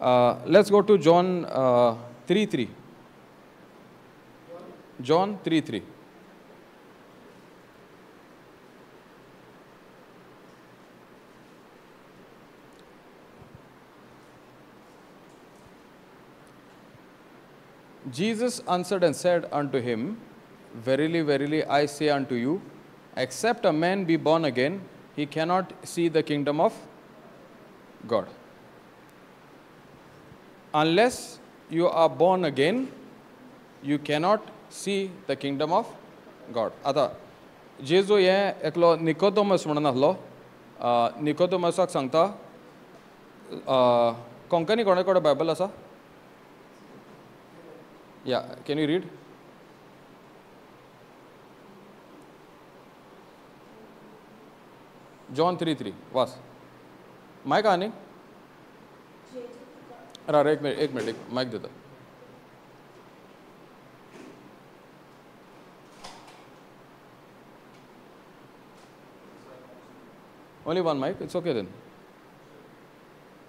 Let's go to John 3:3. John 3:3. Jesus answered and said unto him, Verily, verily, I say unto you, except a man be born again, he cannot see the kingdom of God. Unless you are born again, you cannot see the kingdom of God. आता जेजू हे एकलो Nicodemus म्हणून आसलो, निकोदेमसाक सांगता, कोंकणी कोणे कडेन Bible आसा? Yeah, can you read? John 3:3. वास. Mic आनी? एक मिनट माइक देता. Only one mic. It's okay then.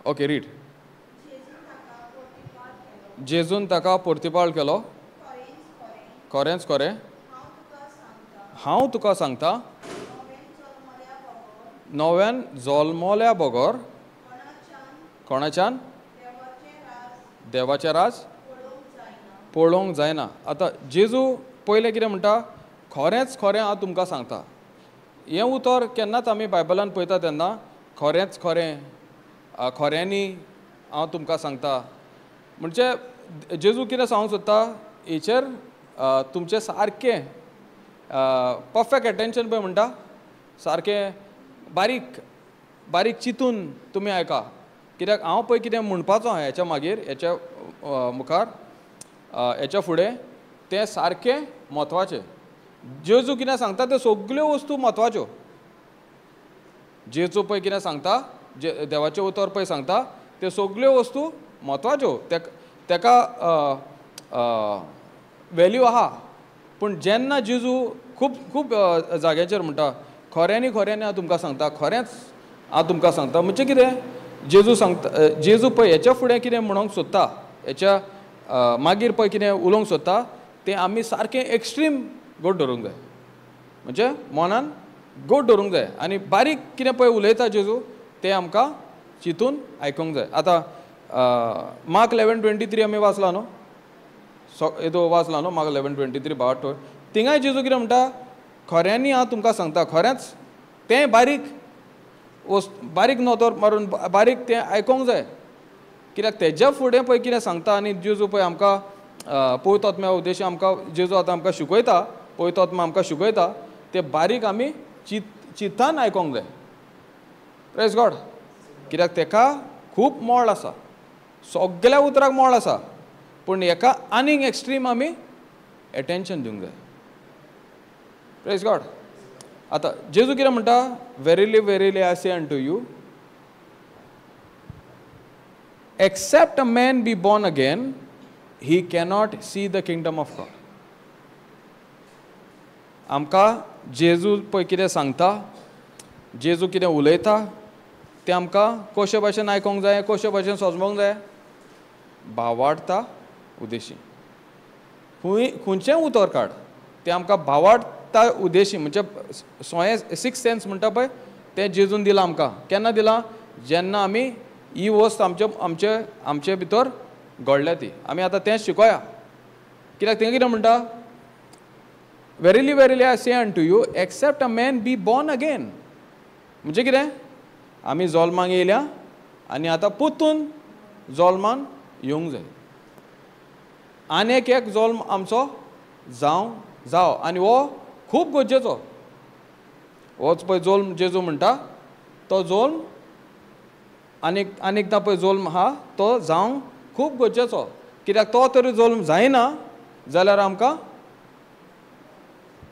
Okay, read. जेजून ताका पोर्तिपाळ केलो. खरेंच खरें हांव तुका सांगता, नव्यान जल्मल्या बगर कोणाच्यान देवाचें राज पळोवंक जायना. आतां जेजू पयलें कितें म्हणटा? खरेंच खरें हांव तुमकां सांगता. हें उतर केन्नाच आमी बायबलान पळयता तेन्ना खरेंच खरें, खऱ्यांनी हांव तुमकां सांगता म्हणजे जेजू कितें सांगूंक सोदता? हेचेर तुमचें सारकें परफेक्ट अटेंशन पळय म्हणटा, सारकें बारीक बारीक चिंतून तुमी आयका. कित्याक हांव पळय कितें म्हणपाचो हेच्या मागीर, हेच्या मुखार, हेच्या फुडें तें सारकें म्हत्वाचें. जेजू कितें सांगता त्यो सगल्यो वस्तू म्हत्वाच्यो. जेजू पळय कितें सांगता, देवाचें उतर पळय सांगता, त्यो सगल्यो वस्तू म्हत्वाच्यो. तेका वॅल्यू आहा. पूण जेन्ना जेजू खूब खूब जाग्याचेर म्हणटा, खऱ्यांनी खऱ्यांनी हांव तुमकां सांगता, खरेंच हांव तुमकां सांगता, म्हणजे कितें जेजू सांगता? जेजू पळय हेच्या फुडें कितें म्हणूंक सोदता, हेच्या मागीर पळय कितें उलोवंक सोदता, तें आमी सारकें एक्स्ट्रीम गोड धरूंक जाय. म्हणजे मनान गोड धरूंक जाय. आनी बारीक कितें पळय उलयता जेजू, तें आमकां चिंतून आयकूंक जाय. आतां मार्क 11:23 आमी वाचला न्हू, येदो वाचला न्हू, मार्क 11:23 भावाट. थिंगाय जेजू कितें म्हणटा? खऱ्यांनी हांव तुमकां सांगता, खरेंच तें बारीक बारीक नोदर मारून बारीक तें आयकूंक जाय. कित्याक तेज्या फुडें पळय कितें सांगता आनी जेजू पळय आमकां पवित्र आत्म्या उद्देश आमकां जेजू आतां आमकां शिकयता, पवित्र आत्मा आमकां शिकयता, तें बारीक आमी चिंतान आयकूंक जाय. Praise God. कित्याक तेका खूब मोल आसा, सगळ्या उतराक मोल आसा, पूण हेका आनीक एक्स्ट्रीम आमी एटेंशन दिवंक जाय. Praise God. आतां जेजू कितें म्हणटा? Verily verily I say unto you, except a man be born again, he cannot see the kingdom of God. आमकां जेजू पळय कितें सांगता, जेजू कितें उलयता, तें आमकां कशे भाशेन आयकूंक जाय, कशे भाशेन समजूंक जाय? भावार्था उद्देशी. खंयचें उतर काड, तें आमकां भावार्था उद्देशी, म्हणजे सोयें सिक्स सेन्स म्हणटा पळय, तें जेजून दिलां आमकां. केन्ना दिलां? जेन्ना आमी ही वस्त आमचे भितर घडल्या ती. आमी आतां तें शिकोया. कित्याक तें कितें म्हणटा? Verily verily I say unto you, except a man be born again. म्हणजे कितें? आमी जल्माक येयल्या आनी आतां परतून जल्मान येवंक जाय. आनीक एक जल्म आमचो जाव आनी हो खूब गरजेचो. होच पळय जल्म जेजू म्हणटा, तो जल्म आनीकदां पळय जल्म आहा तो जावंक खूब गरजेचो. कित्याक तो तरी जल्म जायना जाल्यार आमकां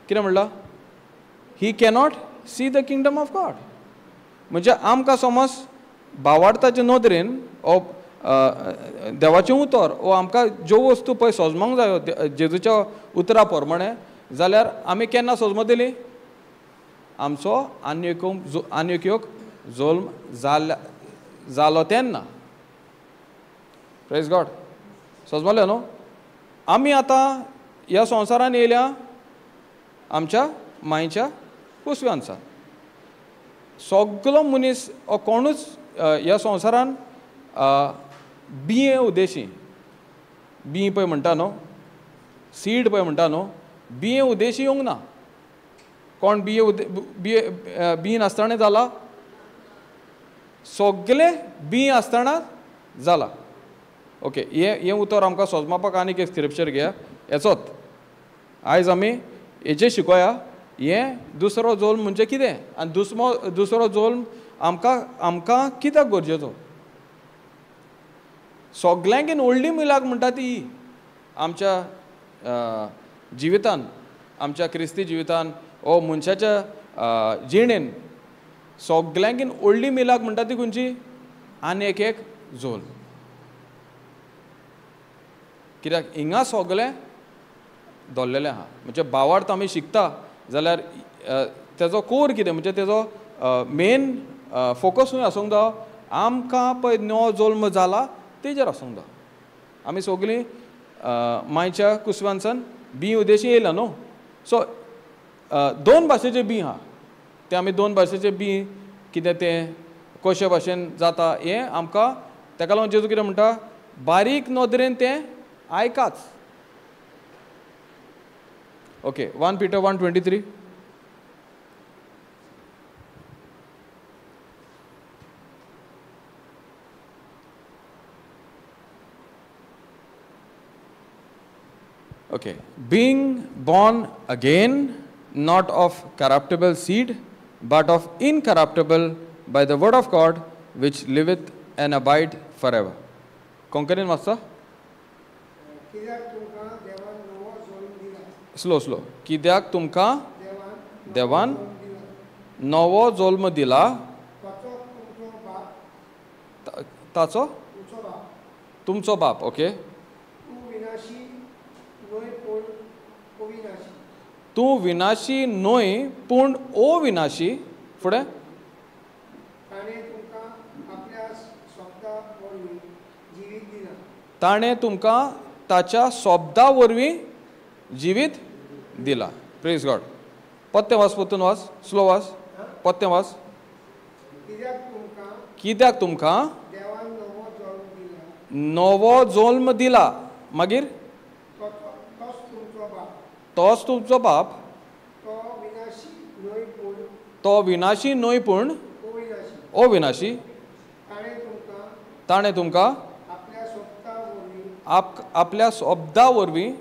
कितें म्हणलां? ही cannot see the kingdom of God. म्हणजे आमकां समज भावार्थाचे नदरेन देवाचें उतर वो आमकां ज्यो वस्तू पळय सजमोंक जायो जेजूच्या उतरा प्रमाणे, जाल्यार आमी केन्ना सजमतली? आमचो आनीक एक जल्म जालो तेन्ना. Praise God. समजले न्हू. आमी आतां ह्या संवसारान येयल्या आमच्या मायेच्या कुसव्यांचा. सगळो मनीस हो कोणूच ह्या संवसारान बिये उद्देशी, बी पळय म्हणटा न्हू, सीड पळय म्हणटा न्हू, बिये उद्देशी येवंक ना. कोण बी नासतना जाला? सगळे बी आसतना जाला. ओके, हें उतर आमकां सोजमापाक आनीक एक स्क्रिप्चर घेया. हेचोच आयज आमी हेचेर शिकोया. हें दुसरो जल्म म्हणजे कितें आनी दुसरो जल्म आमकां कित्याक गरजेचो. सगळ्यांकीन व्हडली मिलाक म्हणटा ती ही आमच्या जिवितान, आमच्या क्रिस्ती जिवितान, ओ मनशाच्या जिणेन सगळ्यांकीन व्हडली मिलाक म्हणटा ती खंयची? आनी एक जल्म. कित्याक हिंगा सगळें दवरलेलें आहा. म्हणजे भावार्थ आमी शिकता जाल्यार तेजो कोर कितें, म्हणजे तेजो मेन फोकसूय आसूंक जाय आमकां पळय नवो जल्म जाला तेजेर आसूंक जाय. आमी सगळीं मायच्या कुसव्यांसान बी उद्देशी येयला न्हू. सो दोन भाशेचे बी आहा, ते आमी दोन भाशेचे बी कितें तें कशे भाशेन जाता हें आमकां, ताका लागून जेजू कितें म्हणटा, बारीक नदरेन तें आयकाच. Okay, 1 Peter 1:23. Okay, being born again, not of corruptible seed, but of incorruptible, by the word of God, which liveth and abide forever. कोंकणीन वाचता. स्लो. कित्याक तुमकां देवान नवो जल्म दिला, ताचो तुमचो बाप. ओके, तूं विनाशी न्हय पूण अविनाशी. फुडें, ताणें तुमकां ताच्या शब्दा वरवीं जिवीत दिला. Praise God. पत्तें वाच, परतून वाच, स्लो वाच, पत्तें वाच. कित्याक तुमकां नवो जल्म दिला. मागीर तोच तुमचो बाप. तो विनाशी न्हय पूण अविनाशी. ताणें तुमकां आपल्या शब्दा वरवीं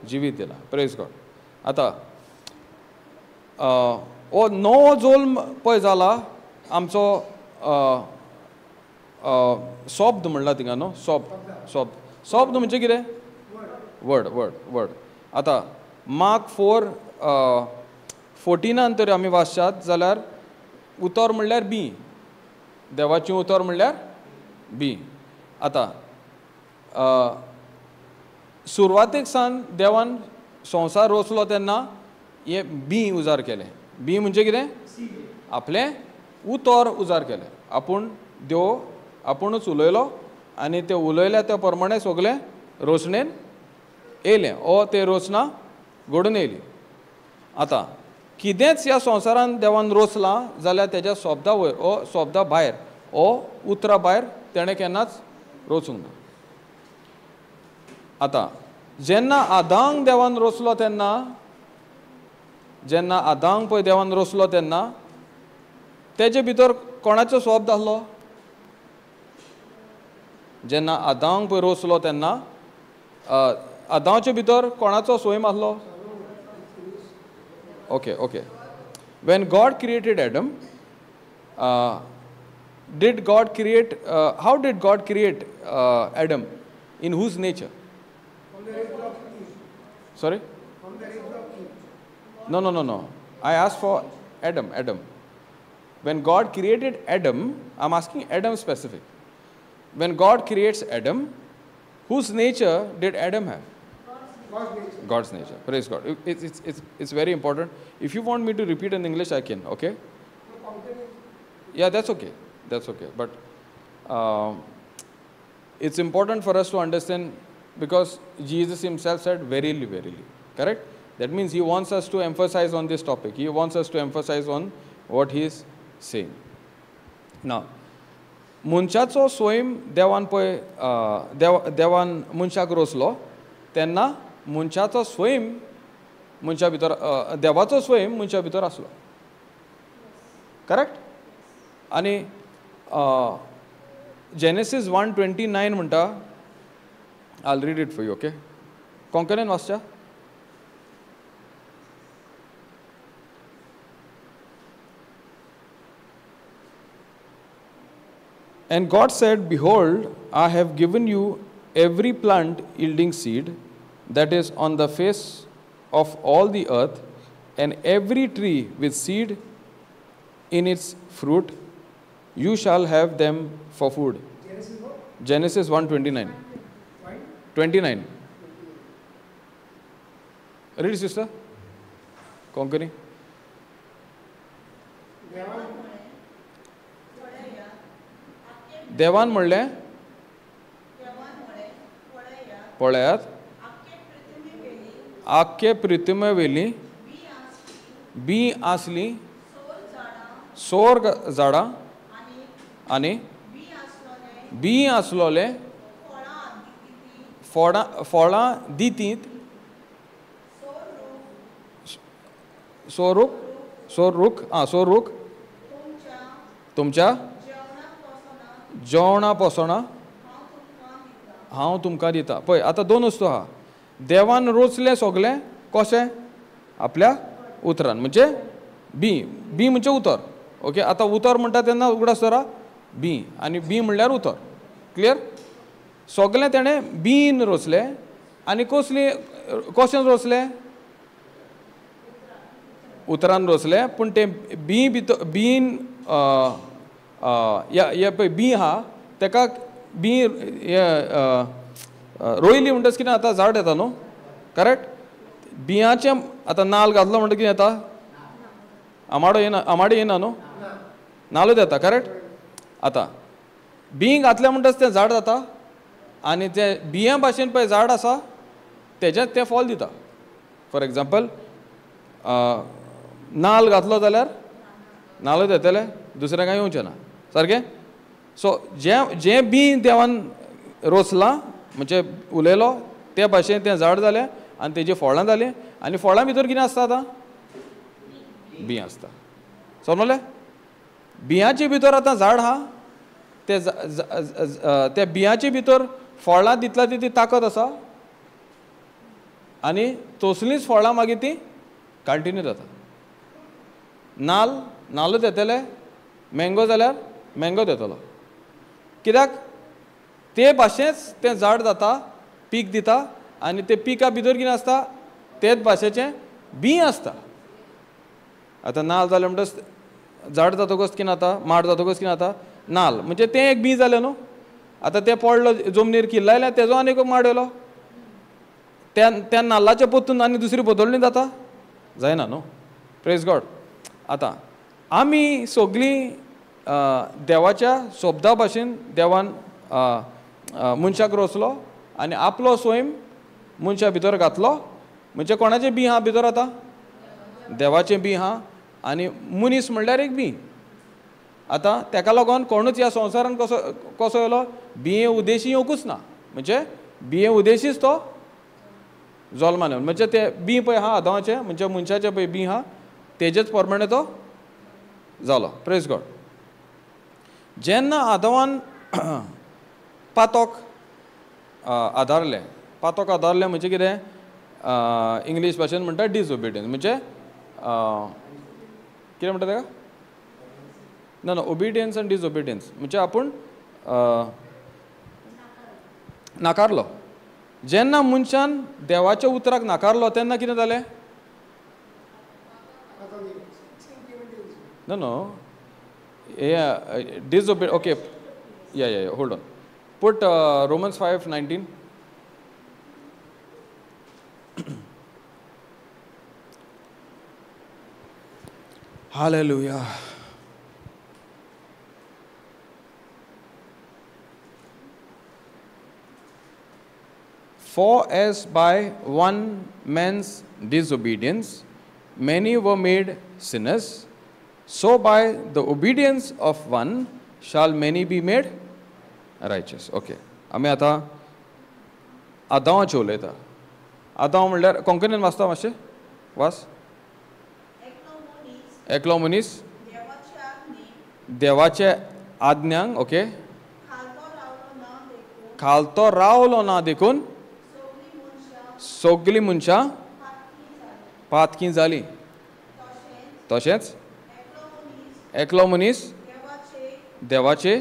जिवीत दिला. Praise God. आतां हो नवो जल्म पळय जाला आमचो शब्द म्हणला थिंगा न्हू. शब्द म्हणजे कितें? वर्ड. आतां मार्क 4:14 तरी आमी वाचशात जाल्यार उतर म्हणल्यार बी, देवाचें उतर म्हणल्यार बी. आतां सुरवातेक सावन देवान संवसार रचलो तेन्ना हें बी उजार केलें. बी म्हणजे कितें? आपलें उतर उजार केलें. देव आपुणूच उलयलो आनी तें उलयल्या त्या प्रमाणे सगळें रचणेन येयलें. ते रचना घडून येयली. आतां कितेंच ह्या संवसारान देवान रचलां जाल्यार तेज्या शब्दा वयर शब्दा भायर उतरा भायर तेणें केन्नाच रचूंक ना. आतां जेन्ना आदांक देवान रचलो तेन्ना, जेन्ना आदांक पळय देवान रचलो तेन्ना तेजे भितर कोणाचो शब्द आसलो? जेन्ना आदांक पळय रचलो तेन्ना आदांचे भितर कोणाचो स्वयं आसलो? Okay. When God created Adam, did God create? How did God create Adam? In whose nature? Sorry? No. I asked for Adam. When God created Adam, I'm asking Adam specific. When God creates Adam, whose nature did Adam have? God's nature. Praise God. It's very important. If you want me to repeat in English, I can. Okay? Yeah, that's okay. But It's important for us to understand because Jesus himself said, verily, verily. Correct? That means he wants us to emphasize on this topic. He wants us to emphasize on what he is saying. Now, मनशाचो स्वयं देवान पळय देवान मनशाक रोचलो तेन्ना मनशाचो स्वयं मनशा भितर देवाचो स्वयं मनशा भितर आसलो. करेक्ट? आनी जेनेसीस 1:29 म्हणटा, I read it for you. Okay, कोंकणीन वाचच्या. And God said, behold, I have given you every plant yielding seed that is on the face of all the earth, and every tree with seed in its fruit. You shall have them for food. Genesis 1:29. 29. Read, sister. Konkani. देवान म्हणलें, पळयात आख्खे पृथ्वी वेली B आसली, सोर झाडां आनी B आसलोले फळां दितीत, सोरूख तुमच्या जेवणा पोसणां हांव तुमकां दिता. पळय, आतां दोन वस्तू आहा. देवान रोचलें सगलें कशें? आपल्या उतरान, म्हणजे बी म्हणजे उतर. ओके, आतां उतर म्हणटा तेन्ना उगडास धरा बी, आनी बी म्हणल्यार उतर. क्लियर? सगलें तेणें बीन रोचलें. आनी कशें रोचलें? उतरान रोचलें. पूण तें बीन पळय बी आहा तेका बी रोयली म्हणटच कितें जाता? झाड येता न्हू. करेक्ट? बियांचें आतां नाल्ल घातलो म्हणटा कितें येता? आमाडो येना न्हू, नाल्लूच येता. करेक्ट? आतां बी घातलें म्हणटच तें झाड जाता, आनी तें बियां भाशेन पळय झाड आसा तेजेंच तें फळ दिता. फॉर एग्जाम्पल, नाल्ल घातलो जाल्यार नाल्लूच येतलें, दुसरें कांय येवचें ना. सारकें? सो जें बी देवान रोचलां म्हणजे उलयलो ते भाशेन तें झाड जालें आनी तेजीं फळां जालीं. आनी फळां भितर कितें आसता? आतां बी आसता. समजलें? बियांचे भितर आतां झाड आहा, त्या बियांचे भितर फळां दितल्या ती ताकद आसा, आनी तसलींच फळां मागीर ती कंटिन्यू जाता. नाल्लूच येतले, मँगो जाल्यार मँगोच येतलो. कित्याक? ते भाशेंच तें झाड जाता, पीक दिता, आनी ते पिका भितर कितें आसता? तेच भाशेचें बी आसता. आतां नाल्ल जालें म्हणटच झाड जातकच कितें जाता? माड जातकच कितें जाता? नाल्ल म्हणजे तें एक बी जालें न्हू. आतां तें पडलो जमनीर किल्लायलें, तेजो आनीक माड येयलो. त्या नाल्लाच्या पोत्तून आनी दुसरी बदलणी जाता? जायना न्हू. Praise God. आतां आमी सगळीं देवाच्या सोबता भाशेन देवान मनशाक रोचलो आनी आपलो स्वयं मनशा भितर घातलो. म्हणजे कोणाचें बी आहा भितर? आतां देवाचें बी आहा, आनी मनीस म्हणल्यार एक बी. आतां तेका लागोन कोणूच ह्या संवसारान कसो येयलो? बिये उद्देशी येवंकूच ना. म्हणजे बिये उद्देशीच तो जल्मान येवन, म्हणजे ते बी पळय आहा आदामाचें, म्हणजे मनशाचें पळय बी आहा तेजेच प्रमाणे तो जालो. Praise God. जेन्ना आदामान पातोक आदारलें म्हणजे कितें? इंग्लीश भाशेन म्हणटा डिसओबिडियन्स. म्हणजे कितें म्हणटा तेका? ना ओबिडियन्स आनी डिसओबिडियन्स म्हणजे आपूण नाकारलो. जेन्ना मनशान देवाच्या उतराक नाकारलो तेन्ना कितें जालें? नो डिसओबे ओके या hold on. Put Romans 5:19. Hallelujah. For as by one man's disobedience many were made sinners, so by the obedience of one shall many be made righteous. Okay. आमी आतां आदावाचें उलयता. आदाव म्हणल्यार कोंकणीन वाचता मातशें वाच. एकलो मनीस देवाचे आज्ञांक ओके खालतो रावलो ना देखून सगळीं मनशां पातकी जालीं. तशेंच एकलो मनीस देवाचे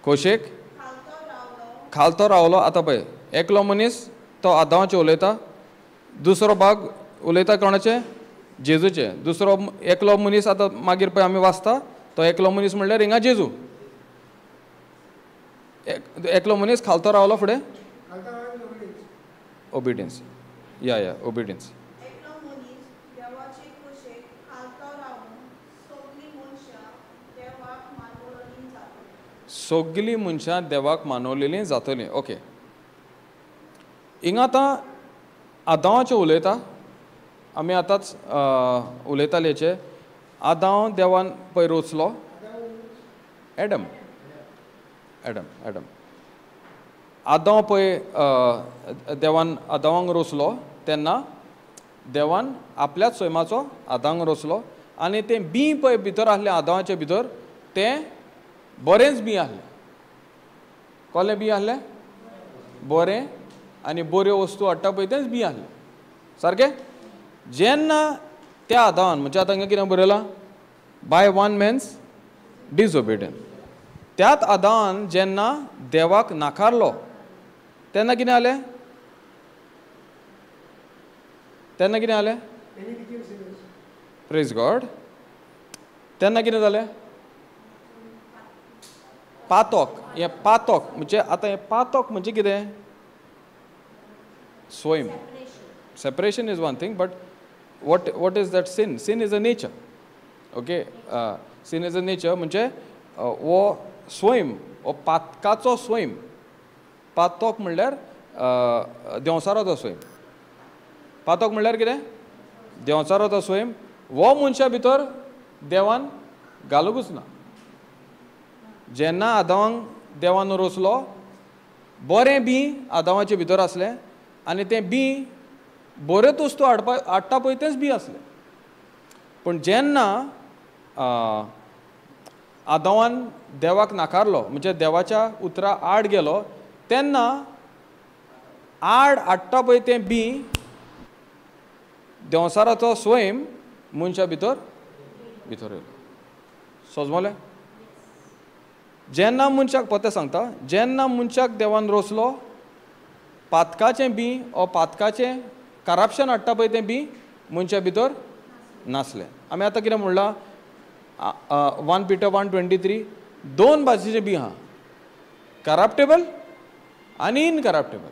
खोशेक खालतो रावलो. आतां पळय एकलो मनीस तो आदावाचें उलयता. दुसरो भाग उलयता कोणाचे? जेजूचे. दुसरो एकलो मनीस आतां मागीर पळय आमी वाचता तो एकलो मनीस म्हणल्यार हिंगा जेजू. एकलो मनीस खालतो रावलो फुडें ओबिडियन्स. या ओबिडियन्स. सगळीं मनशां देवाक मानवलेलीं जातलीं. ओके. हिंगा आतां आदावाचें उलयता. आमी आतांच उलयताले हेचे. आदाव देवान पळय रोचलो. एडम एडम एडम आदाव पळय देवान आदावांक रोचलो तेन्ना देवान आपल्याच सैमाचो आदावांक रोचलो आनी तें बी पळय भितर आसलें आदावाचे भितर तें बरेंच बी आसलें. कसलें बी आसलें? बरें आनी बऱ्यो वस्तू हाडटा पळय तेंच बी आसलें. सारकें? जेन्ना त्या आदावान म्हणजे आतां हांगा कितें बरयलां? By one man's disobedience. त्याच आदावान जेन्ना देवाक नाकारलो तेन्ना कितें जालें? तेन्ना कितें जालें? Praise God. तेन्ना कितें जालें? पातक. हें पातक म्हणजे आतां हें पातक म्हणजे कितें? स्वयं. Separation is one thing, but what is that sin? Sin is a nature. Okay, sin is a nature. म्हणजे वो स्वयं वो पातकाचो स्वयं. पातक म्हणल्यार देंवसाराचो स्वयं. पातक म्हणल्यार कितें? देंवसाराचो स्वयं. वो मनशा भितर देवान घालूंकूच ना. जेन्ना आदावांक देवान रोचलो बरें बी आदावाचे भितर आसलें आनी तें बी बऱ्योच वस्तू हाडटा पळय तेंच बी आसलें. पूण जेन्ना आदावान देवाक नाकारलो म्हणजे देवाच्या उतरा आड गेलो तेन्ना आड हाडटा पळय तें बी देंवसाराचो स्वयं मनशा भितर येयलो. समजलें? जेन्ना मनशाक पोते सांगता जेन्ना मनशाक देवान रोचलो पातकाचें बी ओ पातकाचें करप्शन हाडटा पळय तें बी मनशा भितर नासलें. आमी आतां कितें म्हणलां 1 Peter 1:23 दोन भाशेचें बी आहा. करप्टेबल आनी इनकरप्टेबल.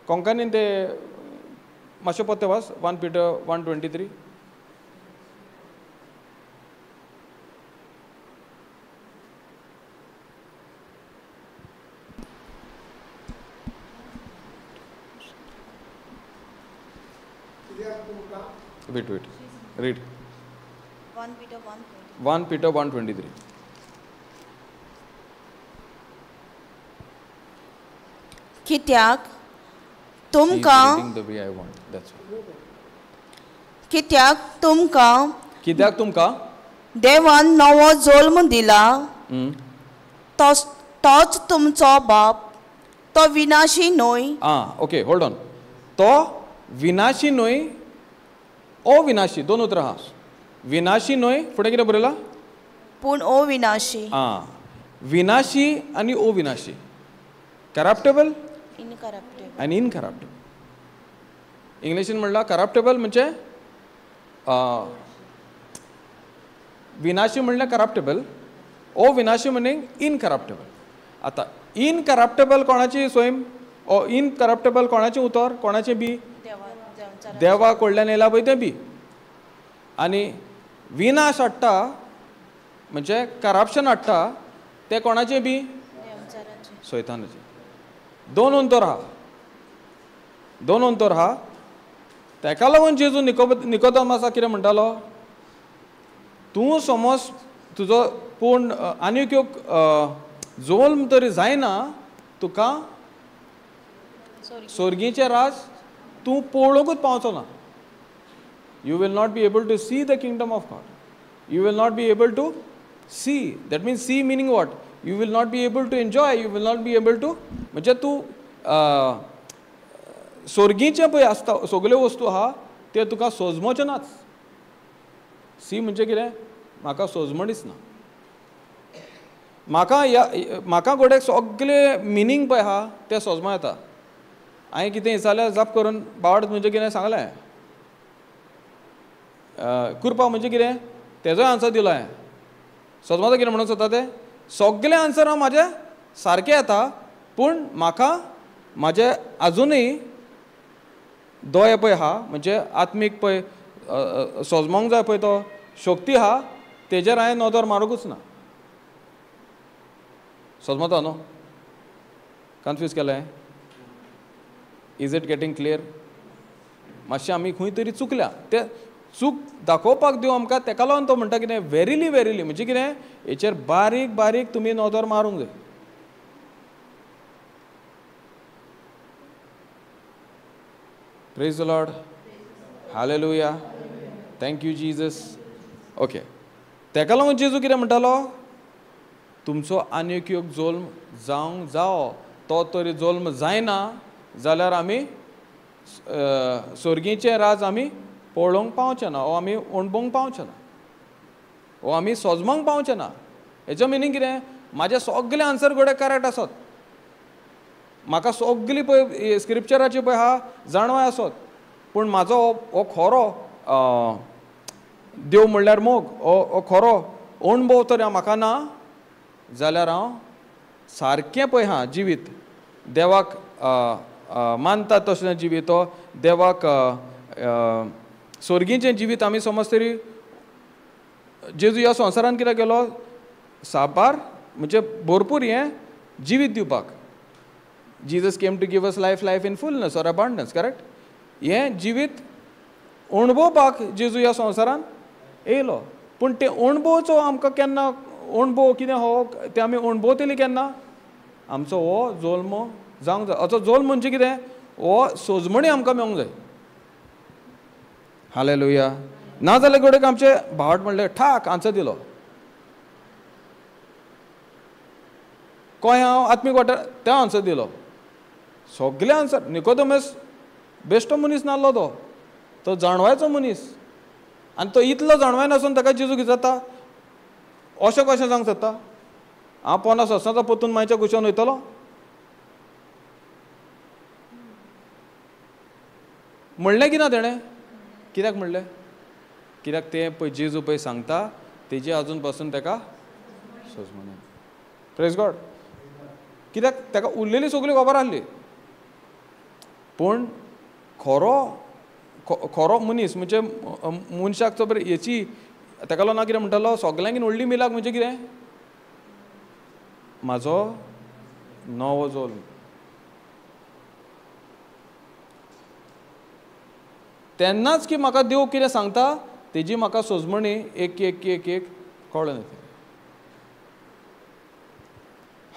कोंकणीन ते मातशें पोते watch 1 Peter 1:23. Wait. Read. 1 Peter 1:23. कित्याक तुमकां देवान नवो जल्म दिला तोच तुमचो बाप तो विनाशी न्हय. Okay hold on. तो विनाशी न्हय अविनाशी. दोन उतरां आहा. विनाशी न्हय फुडें कितें बरयलां? पूण अविनाशी. विनाशी आनी अविनाशी. करप्टेबल आनी इनकरप्टेबल. इंग्लिशीन म्हणल्यार करप्टेबल म्हणजे विनाशी म्हणल्यार करप्टेबल अविनाशी म्हणजे इनकरप्टेबल. आतां इनकरप्टेबल कोणाची स्वयं ओ इनकरप्टेबल कोणाचें उतर कोणाचें बी देवा कडल्यान येयला पळय तें बी. आनी विनाश हाडटा म्हणजे करप्शन हाडटा तें कोणाचें बी? सैतानाचें. दोन उतर आहा. दोन अंतर आहा. ताका लागून जेजू निकोदेमासा कितें म्हणटालो, तूं समज तुजो पूण आनीक एक जल्म तरी जायना तुका स्वर्गीचें राज तूं पळोवंकूच पावचो ना. You will not be able to see the kingdom of God. You will not be able to see. That means see meaning what? You will not be able to enjoy. You will not be able to. म्हणजे तूं स्वर्गीचे पळय आसता सगल्यो वस्तू आहा ते तुका सोजमोचे नाच. सी म्हणजे कितें, म्हाका सोजमणीच ना. म्हाका घोड्याक सगळे मिनींग पळय आहा ते सोजमा येता. हांवें कितें विचारल्यार जाप करून बावड म्हणजे कितें सांगलें, कृपा म्हणजे कितें तेजोय आन्सर दिलो हांवें. सोजमाचो कितें म्हणून सोदता ते सगळे आन्सर हांव म्हाजे सारके येता, पूण म्हाका म्हाजे आजुनूय दोळे पळय आहा म्हणजे आत्मीक पळय सोजमोंक जाय पळय तो शक्ती आहा तेजेर हांवें नदर मारूंकूच ना. सोजमता न्हू, कन्फ्यूज केलें. Is it getting clear? मातशें आमी खंय तरी चुकल्या. ते चूक दाखोवपाक दिवं आमकां, ताका लागून तो म्हणटा कितें वेरिली वेरिली म्हणजे कितें, हेचेर बारीक बारीक तुमी नदर मारूंक जाय. Praise the Lord, hallelujah, thank you Jesus. Okay, ताका लागून जेजू कितें म्हणटालो, तुमचो आनीक एक जल्म जावंक जावो, तो तरी जल्म जायना जाल्यार आमी स्वर्गीचें राज आमी पळोवंक पावचे ना, वो आमी अणभवंक पावचे ना, वो आमी सोजमोंक पावचे ना. हेचो मिनींग कितें, म्हाजे सगळे आन्सर घोडे करेक्ट आसत, म्हाका सगळी पळय स्क्रिप्चराची पळय आहा जाणवाय आसत, पूण म्हाजो हो खरो देव म्हणल्यार मोग, हो खरो अणभव तर म्हाका ना जाल्यार हांव सारकें पळय आहा जिवीत देवाक मानता तशें जिवीत, हो देवाक स्वर्गीचें जिवीत आमी समज तरी जेजू ह्या संवसारान कितें केलो, साबार म्हणजे भरपूर हें जिवीत दिवपाक. Jesus came to give us life, life in fullness or abundance, correct. हें जिवीत अणभवपाक जेजू ह्या संवसारान येयलो, पूण ते अणभवचो आमकां केन्ना अणभव कितें हो ते आमी अणभवतली केन्ना, आमचो हो जल्म जावंक जाय. हाचो जल्म म्हणजे कितें, हो सोजमणी आमकां मेळोंक जाय. हालेलुया. नाजाल्यार घडये आमचे भावट म्हणलें ठाक आन्सर दिलो. कोय हांव आत्मीक वाठार ते आन्सर दिलो, सगळे आन्सर. निकोदेमस बेश्टो मनीस नासलो, तो जाणवायचो मनीस, आनी तो इतलो जाणवाय नासून ताका जेजू कितें जाता अशें कशें जावंक शकता. हांव 50 वर्सांचो परतून मायच्या कुशान वयतलो, म्हणलें की ना तेणें. कित्याक म्हणलें, कित्याक तें पळय जेजू पळय सांगता तेजी आजून पासून ताका सोजमणी. Praise God. कित्याक ताका उरलेली सगळी खबर आसली, पूण खरो मनीस म्हणजे मनशाक तो बरें हेची ताका लागून कितें म्हणटालो, सगळ्यांकीन व्हडली मिलाक म्हणजे कितें, म्हाजो नवो जल्म. तेन्नाच की म्हाका देव कितें सांगता तेजी म्हाका सोजमणी एक एक एक एक कळून येता.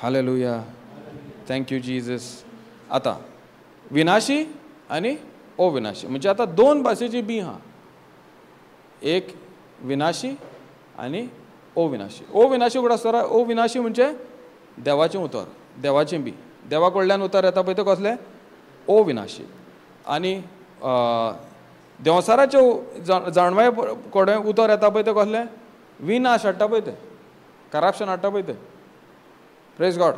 Hallelujah, thank you Jesus. आतां विनाशी आनी अविनाशी म्हणजे आतां दोन भाशेची बी आहा, एक विनाशी आनी अविनाशी. अविनाशी कडेन आसता, अविनाशी म्हणजे देवाचें उतर, देवाचें बी, देवा कडल्यान उतर येता पळय तें कसलें अविनाशी. आनी देवसाराचे जाणवाय कडेन उतर येता पळय तें कसलें विनाश हाडटा पळय तें, करप्शन हाडटा पळय तें. Praise God.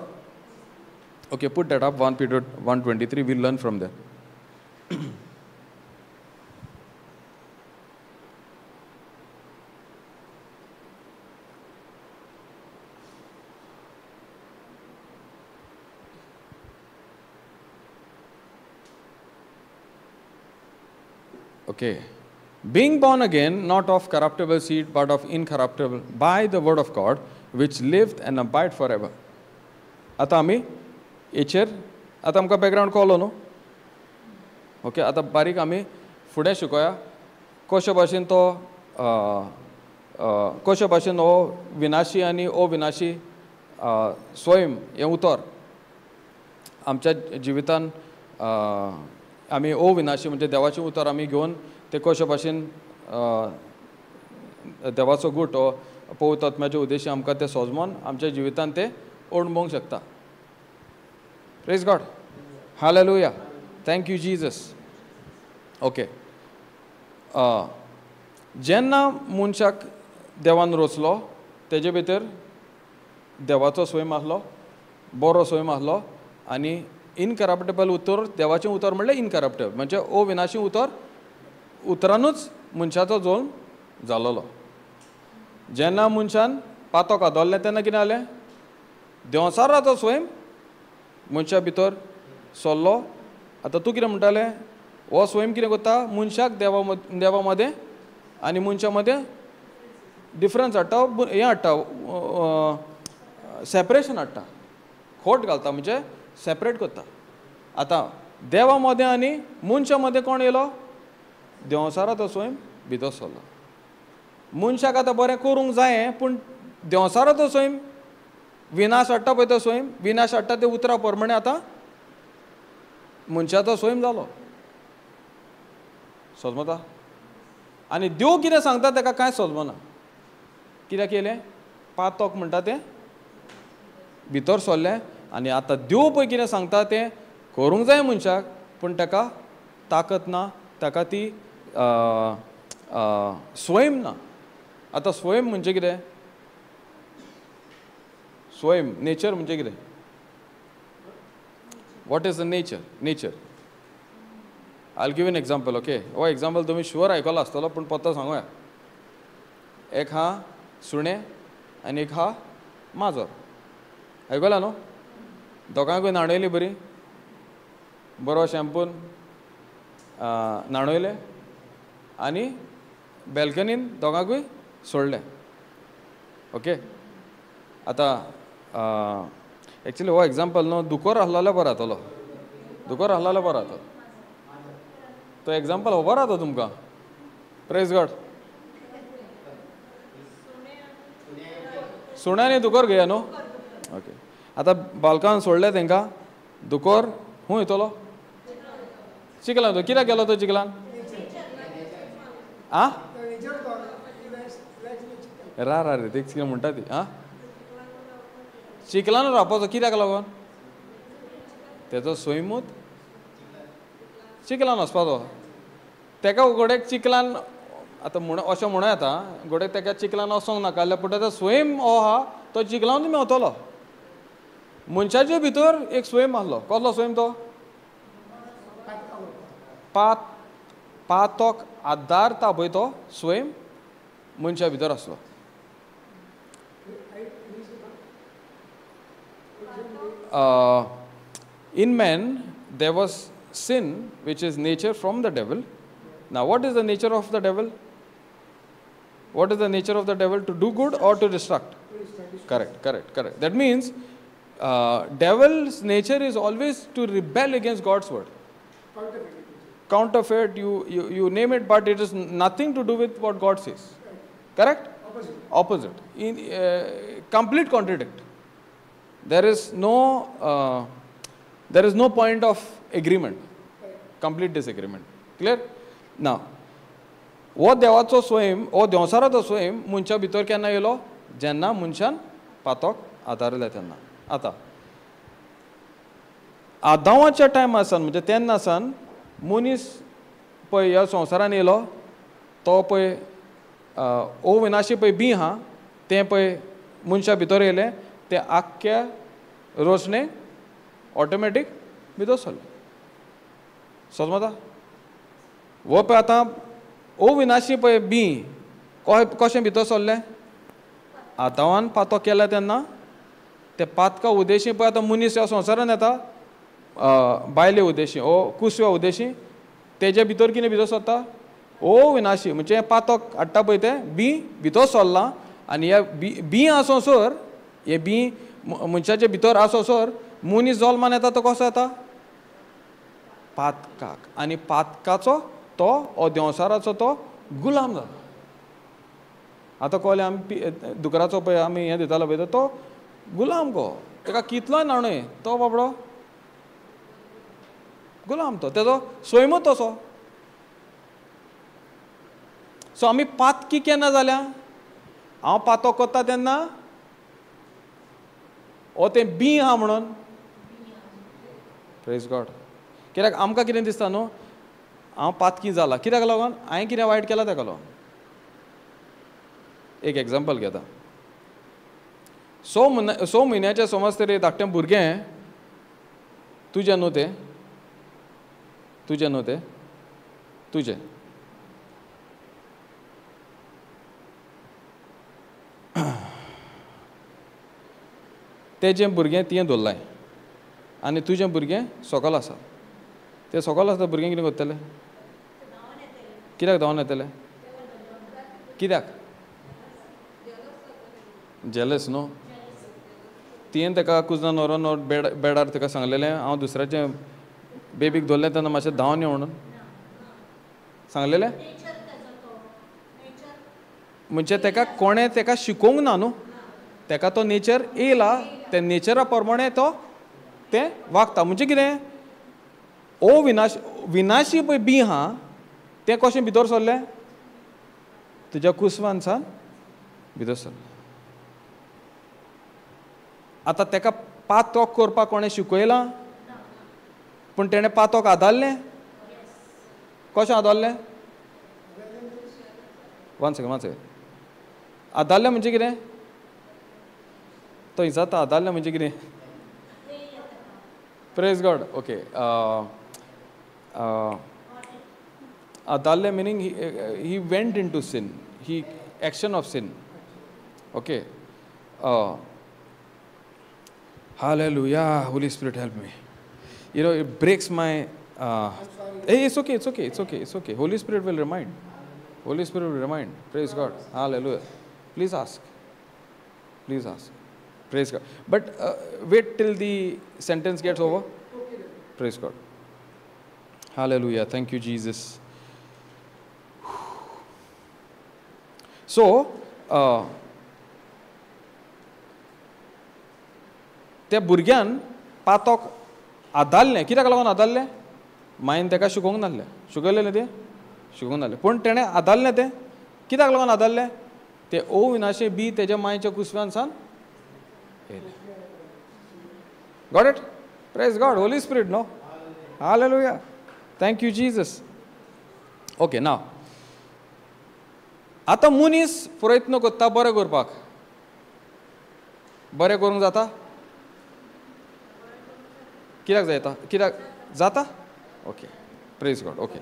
Okay, put that up, 1 Peter 1:23, we'll learn from there. Okay, being born again, not of corruptible seed, but of incorruptible, by the word of God, which lived and abide forever. आतां आमी हेचेर आतां आमकां background कळलो न्हू. Okay, आतां बारीक आमी फुडें शिकोया कशे भाशेन तो कशे भाशेन हो विनाशी आनी अविनाशी स्वयं हें उतर आमच्या जिवितान आमी अविनाशी म्हणजे देवाचें उतर आमी घेवन ते कशे भाशेन देवाचो गूट हो पवित्र आत्म्याच्या उद्देशी आमकां ते सोजमोन आमच्या जिवितान ते अणभवूंक शकता. Praise God, hallelujah, thank you Jesus. Okay, जेन्ना मनशाक देवान रचलो तेजे भितर देवाचो स्वयं आसलो, बरो स्वयं आसलो आनी इनकरप्टेबल उतर, देवाचें उतर म्हणल्यार इनकरप्टेबल म्हणजे अविनाशी उतरानूच मनशाचो जल्म जालोलो. जेन्ना मनशान पातो कादोल्लें तेन्ना कितें जालें, देंवसाराचो स्वयं मनशा भितर सरलो. आतां तूं कितें म्हणटालें, हो स्वयं कितें करता, मनशाक देवा मदें आनी मनशा मदें डिफरन्स हाडटा, हें हाडटा, सेपरेशन हाडटा, खोट घालता म्हणजे सेपरेट करता. आतां देवा मदें आनी मनशा मदें कोण येयलो, देंवसाराचो स्वयं भितर सरलो. मनशाक आतां बरें करूंक जायें, पूण देंवसाराचो स्वयं विनाश हाडटा पळय, तो स्वयं विनाश हाडटा ते उतरा प्रमाणे आतां मनशाचो स्वयं जालो. समजता? आनी देव कितें सांगता ताका कांय समजना. कित्याक केलें, पातोक म्हणटा तें भितर सरलें आनी आतां देव पळय कितें सांगता तें करूंक जाय मनशाक, पूण ताका ताकत ना, ताका ती स्वयं ना. आतां स्वयं म्हणजे कितें, स्वयं नेचर म्हणजे कितें, what is the nature. Nature I give an example. Okay, हो एग्जाम्पल तुमी शुअर आयकलो आसतलो, पूण पत्तो सांगूया. एक हा सुणें आनी एक हा माजर. आयकला न्हू? दोगांकूय न्हाणयली बरी, बरो शॅम्पून न्हाणयले आनी बॅल्कनीन दोगांकूय सोडलें. ओके, आतां एक्चुली हो एग्जाम्पल न्हू दुकोर आहलो जाल्यार बरो जातलो. दुकोर आहलो जाल्यार बरो जातलो. तो एग्जाम्पल खबर आसा तुमकां? Praise God. सुण्या आनी दुकोर घेया न्हू. ओके, आतां बालकान सोडलें तांकां, दुकोर खूंय वयतलो? चिकलान. तो कित्याक गेलो तो चिकलान? आं रा रे, ते कितें म्हणटा ती. आं, चिकलान रावपाचो कित्याक लागोन? तेजो स्वयंूच चिकलान वचपाचो. ताका घोडेक चिकलान आतां अशें म्हणूं येता, घोडेक ताका चिकलान वचोंक नाका जाल्यार, पूण ताचो स्वयं हो आहा तो चिकलानूच मेवतलो. मनशाचे भितर एक स्वयं आहलो. कसलो स्वयं तो? पातोक आदारता पळय तो स्वयं मनशा भितर आसलो. In man there was sin, which is nature from the devil. Now what is the nature of the devil? What is the nature of the devil? To do good or to destruct? Correct. That means devil's nature is always to rebel against God's word. Counterfeit, you name it, but it is nothing to do with what God says. Correct? Opposite. Complete contradict. There is no point of agreement. Complete disagreement. Clear? Now, हो देवाचो स्वयं, हो देंवसाराचो स्वयं मनशा भितर केन्ना येयलो? जेन्ना मनशान पातोक आदारलें तेन्ना. आतां आदामाच्या टायमासान म्हणजे तेन्नासान मनीस पळय ह्या संवसारान येयलो, तो पळय अविनाशी पळय बी आहा तें पळय मनशा भितर येयलें, तें आख्ख्या रचणेक ऑटोमॅटीक भितर सरलें. समजता? हो पळय आतां अविनाशी पळय बी कशें भितर सरलें? आदामान पातो केला तेन्ना ते पातका उद्देशी पळय आतां मनीस ह्या संवसारान येता, बायले उद्देशी ओ कुसव्या उद्देशी, तेजे भितर कितें भितर सरता? अविनाशी म्हणजे पातोक हाडटा पळय तें बी भितर सरलां. आनी ह्या बी आसोसर, हे बी मनशाचे भितर आसोसर मनीस जल्मान येता तो कसो येता? पातकाक, आनी पातकाचो तो हो देंवसाराचो तो गुलाम जालो. आतां कोले आमी दुकराचो पळय आमी हें दितालो पळय तो गुलाम गो, ताका कितलोय नाणय तो बाबडो गुलाम, तो तेजो स्वयंमूच तसो. सो आमी पातकी केन्ना जाल्या? हांव पातो कोत्ता तेन्ना हो तें बी आहा म्हणून. Praise God. कित्याक आमकां कितें दिसता न्हू, हांव पातकी जाला कित्याक लागून हांवें कितें वायट केलां ताका लागून. एक एग्जाम्पल घेता. 6 म्हयन्याचें समज तरी धाकटें भुरगें तुजें न्हू तें, तुजें न्हू तें, तुजें तेजें भुरगें तुवें दवरलाय आनी तुजें भुरगें सकयल आसा. तें सकयल आसता भुरगें कितें करतलें? कित्याक धांवन येतलें? कित्याक? जेलस न्हू. तुवें ताका कुजनान व्हरोन बेडार ताका सांगलेलें हांव दुसऱ्याचें बेबीक दवरलें तेन्ना मातशें धांवन यो म्हणून सांगलेलें? म्हणजे ताका कोणें ताका शिकोवंक ना न्हू. ताका तो नेचर येयला, त्या नेचरा प्रमाणे तो तें वागता. म्हणजे कितें? ओ विनाशी पळय बी आहा तें कशें भितर सरलें? तुज्या कुसवांसान भितर सरलें. आतां ताका पातोक करपाक कोणें शिकयलां? पूण तेणें पातोक आदारलें. कशें आदारलें? One second. आदारलें म्हणजे कितें? तो जाता आदारलें म्हणजे कितें? Praise God. ओके. आदारलें meaning he went into sin, he action of sin. Okay. Hallelujah, Holy Spirit help me. You know, it breaks my hey, it's okay. Holy Spirit will remind. Praise God. Hallelujah. Please ask. Praise God. But wait till the sentence gets over. Praise God. Hallelujah. Thank you, Jesus. So, त्या भुरग्यान पातोक आदारलें. कित्याक लागून आदारलें? मायन ताका शिकोवंक नासलें. शिकयलेलें तें? शिकोवंक नासलें. पूण तेणें आदारलें तें कित्याक लागून आदारलें? तें विनाशें बी तेज्या मायच्या कुसव्यांसान येयलें. Got it? Praise God. Holy spirit no. Hallelujah. Thank you Jesus. Okay. नाव आतां मनीस प्रयत्न करता बरें करपाक. बरें करूंक जाता? कित्याक जाता? कित्याक जाता? ओके. Praise God. ओके.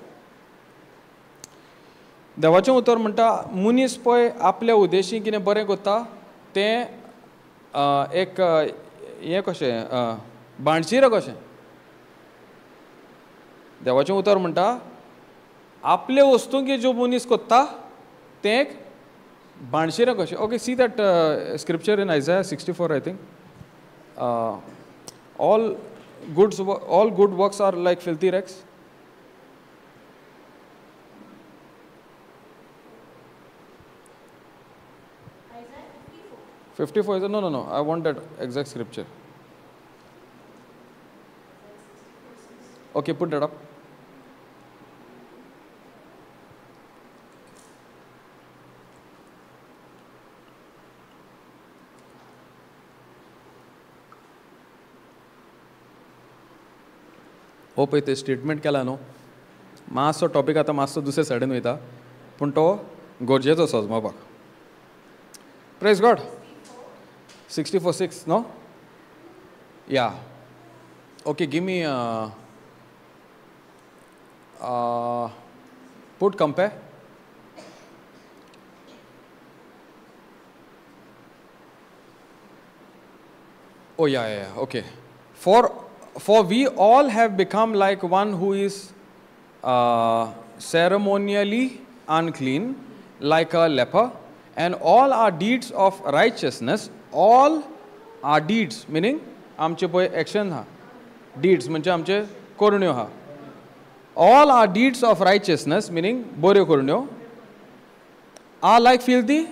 देवाचें उतर म्हणटा मनीस पळय आपल्या उद्देशी कितें बरें करता तें एक हें कशें बाणशीर कशें. देवाचें उतर म्हणटा आपले वस्तूंक ज्यो मनीस करता तें एक बाणशीर कशें. Okay. See that scripture in Isaiah 64 I think. all good works are like filthy rags. Isaiah 54 is no. I want that exact scripture. Okay, put that up. हो पळय ते स्टेटमेंट केला न्हू, मातसो टॉपीक आतां मातसो दुसरे सायडीन वयता पूण तो गरजेचो समजपाक. Praise God. 64:6 no. Yeah. Okay. Give me put compare. Oh yeah. Okay. For we all have become like one who is ceremonially unclean, like a leper, and all our deeds of righteousness, all our deeds, meaning आमचे पळय action हा, deeds म्हणजे आमचे करण्यो हा, all our deeds of righteousness meaning बऱ्यो करण्यो are like filthy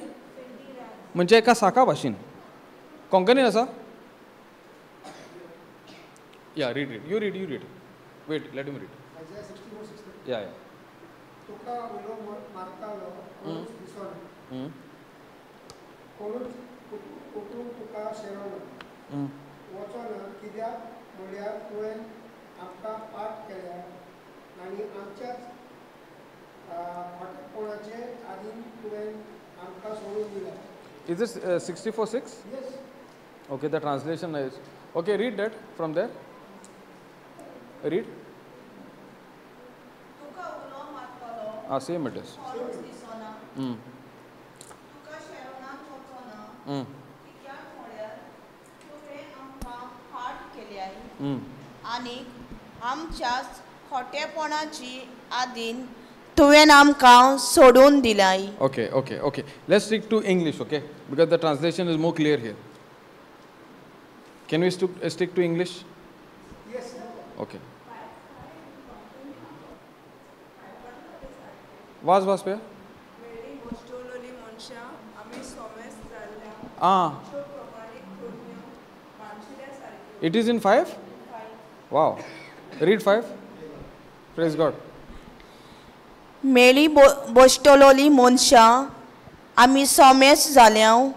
म्हणजे एका साका भाशेन कोंकणीन आसा या read you read wait let me read या तुका उलो मारतालो कोणूच दिसोना कोणूच उठून तुका शेणवना वचोना कित्याक म्हळ्यार तुवें आमकां पाठ केल्या आनी आमच्याच खोटेपणाचे आदीन तुवें आमकां सोडून दिला. Is this 64:6? Yes. Okay, the translation is okay. Read that from there. Read. तुका उलो मारतलो Same it is. कोणूच दिसोना Hmm. तुका शेणोनाक वचोना Hmm. कित्याक म्हळ्यार तुवें आमकां पाठ केल्याय Hmm. आनीक आमच्याच खोटेपणाची आदीन तुवें आमकां सोडून दिलाय. Okay. Let's stick to English, okay? Because the translation is more clear here. Can we stick to English? Yes. Okay. Watch पे. मेळ्ळी गोश्टोलोली मनशां आमी सोमेस जाल्ल्या Ah, प्रमाणीक करून मानशिल्या सारक्यो it is in 5? Wow. Read 5. Praise God. मेळी बोश्टलोली मनशां आमी सोमेस जाल्यांव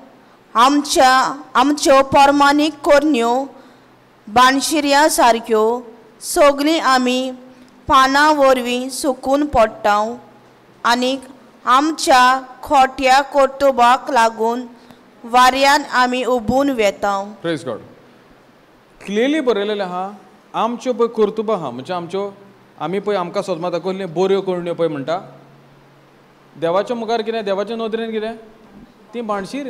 आमच्यो परमानीक कोरण्यो बाणशिऱ्या सारक्यो सगळीं आमी पानां वरवीं सुकून पडटाव आनीक आमच्या खोट्या कर्तुबाक लागून वाऱ्यान आमी उबून वेताव. Praise God. क्लियरली बरयलेलें आहा आमच्यो पळय कर्तुबां आहा म्हणजे आमच्यो आमी पळय आमकां सदमा दाखयल्ल्यो बऱ्यो करणयो पळय म्हणटा देवाच्या मुखार कितें देवाच्या नदरेन कितें ती बाणशीर.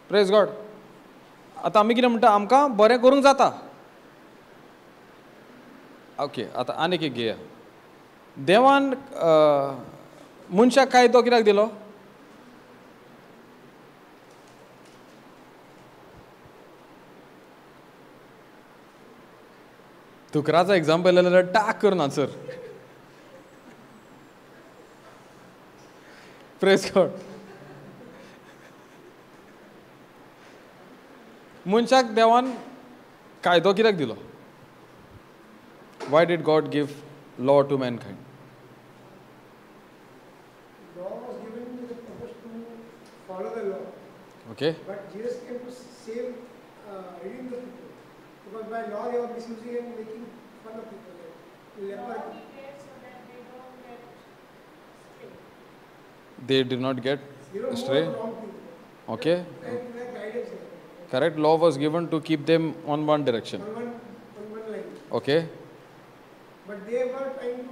Praise God. आतां आमी कितें म्हणटा आमकां बरें करूंक जाता. ओके आतां आनीक एक घेया. देवान मनशाक कायदो कित्याक दिलो? तुकराचा एक्झाम्पल जाल्यार टाक करून आन्सर. Praise God. मनशाक देवान कायदो कित्याक दिलो? Why did God give law to mankind? Law was given to the purpose to follow the law. Okay. But Jesus came to save, redeem the people. Because by law they were misusing and making fun of people. Like leper. They did not get astray. More wrong thing. Okay. And like guidance. Correct. Law was given to keep them on one direction. On one line. Okay. But they were trying to,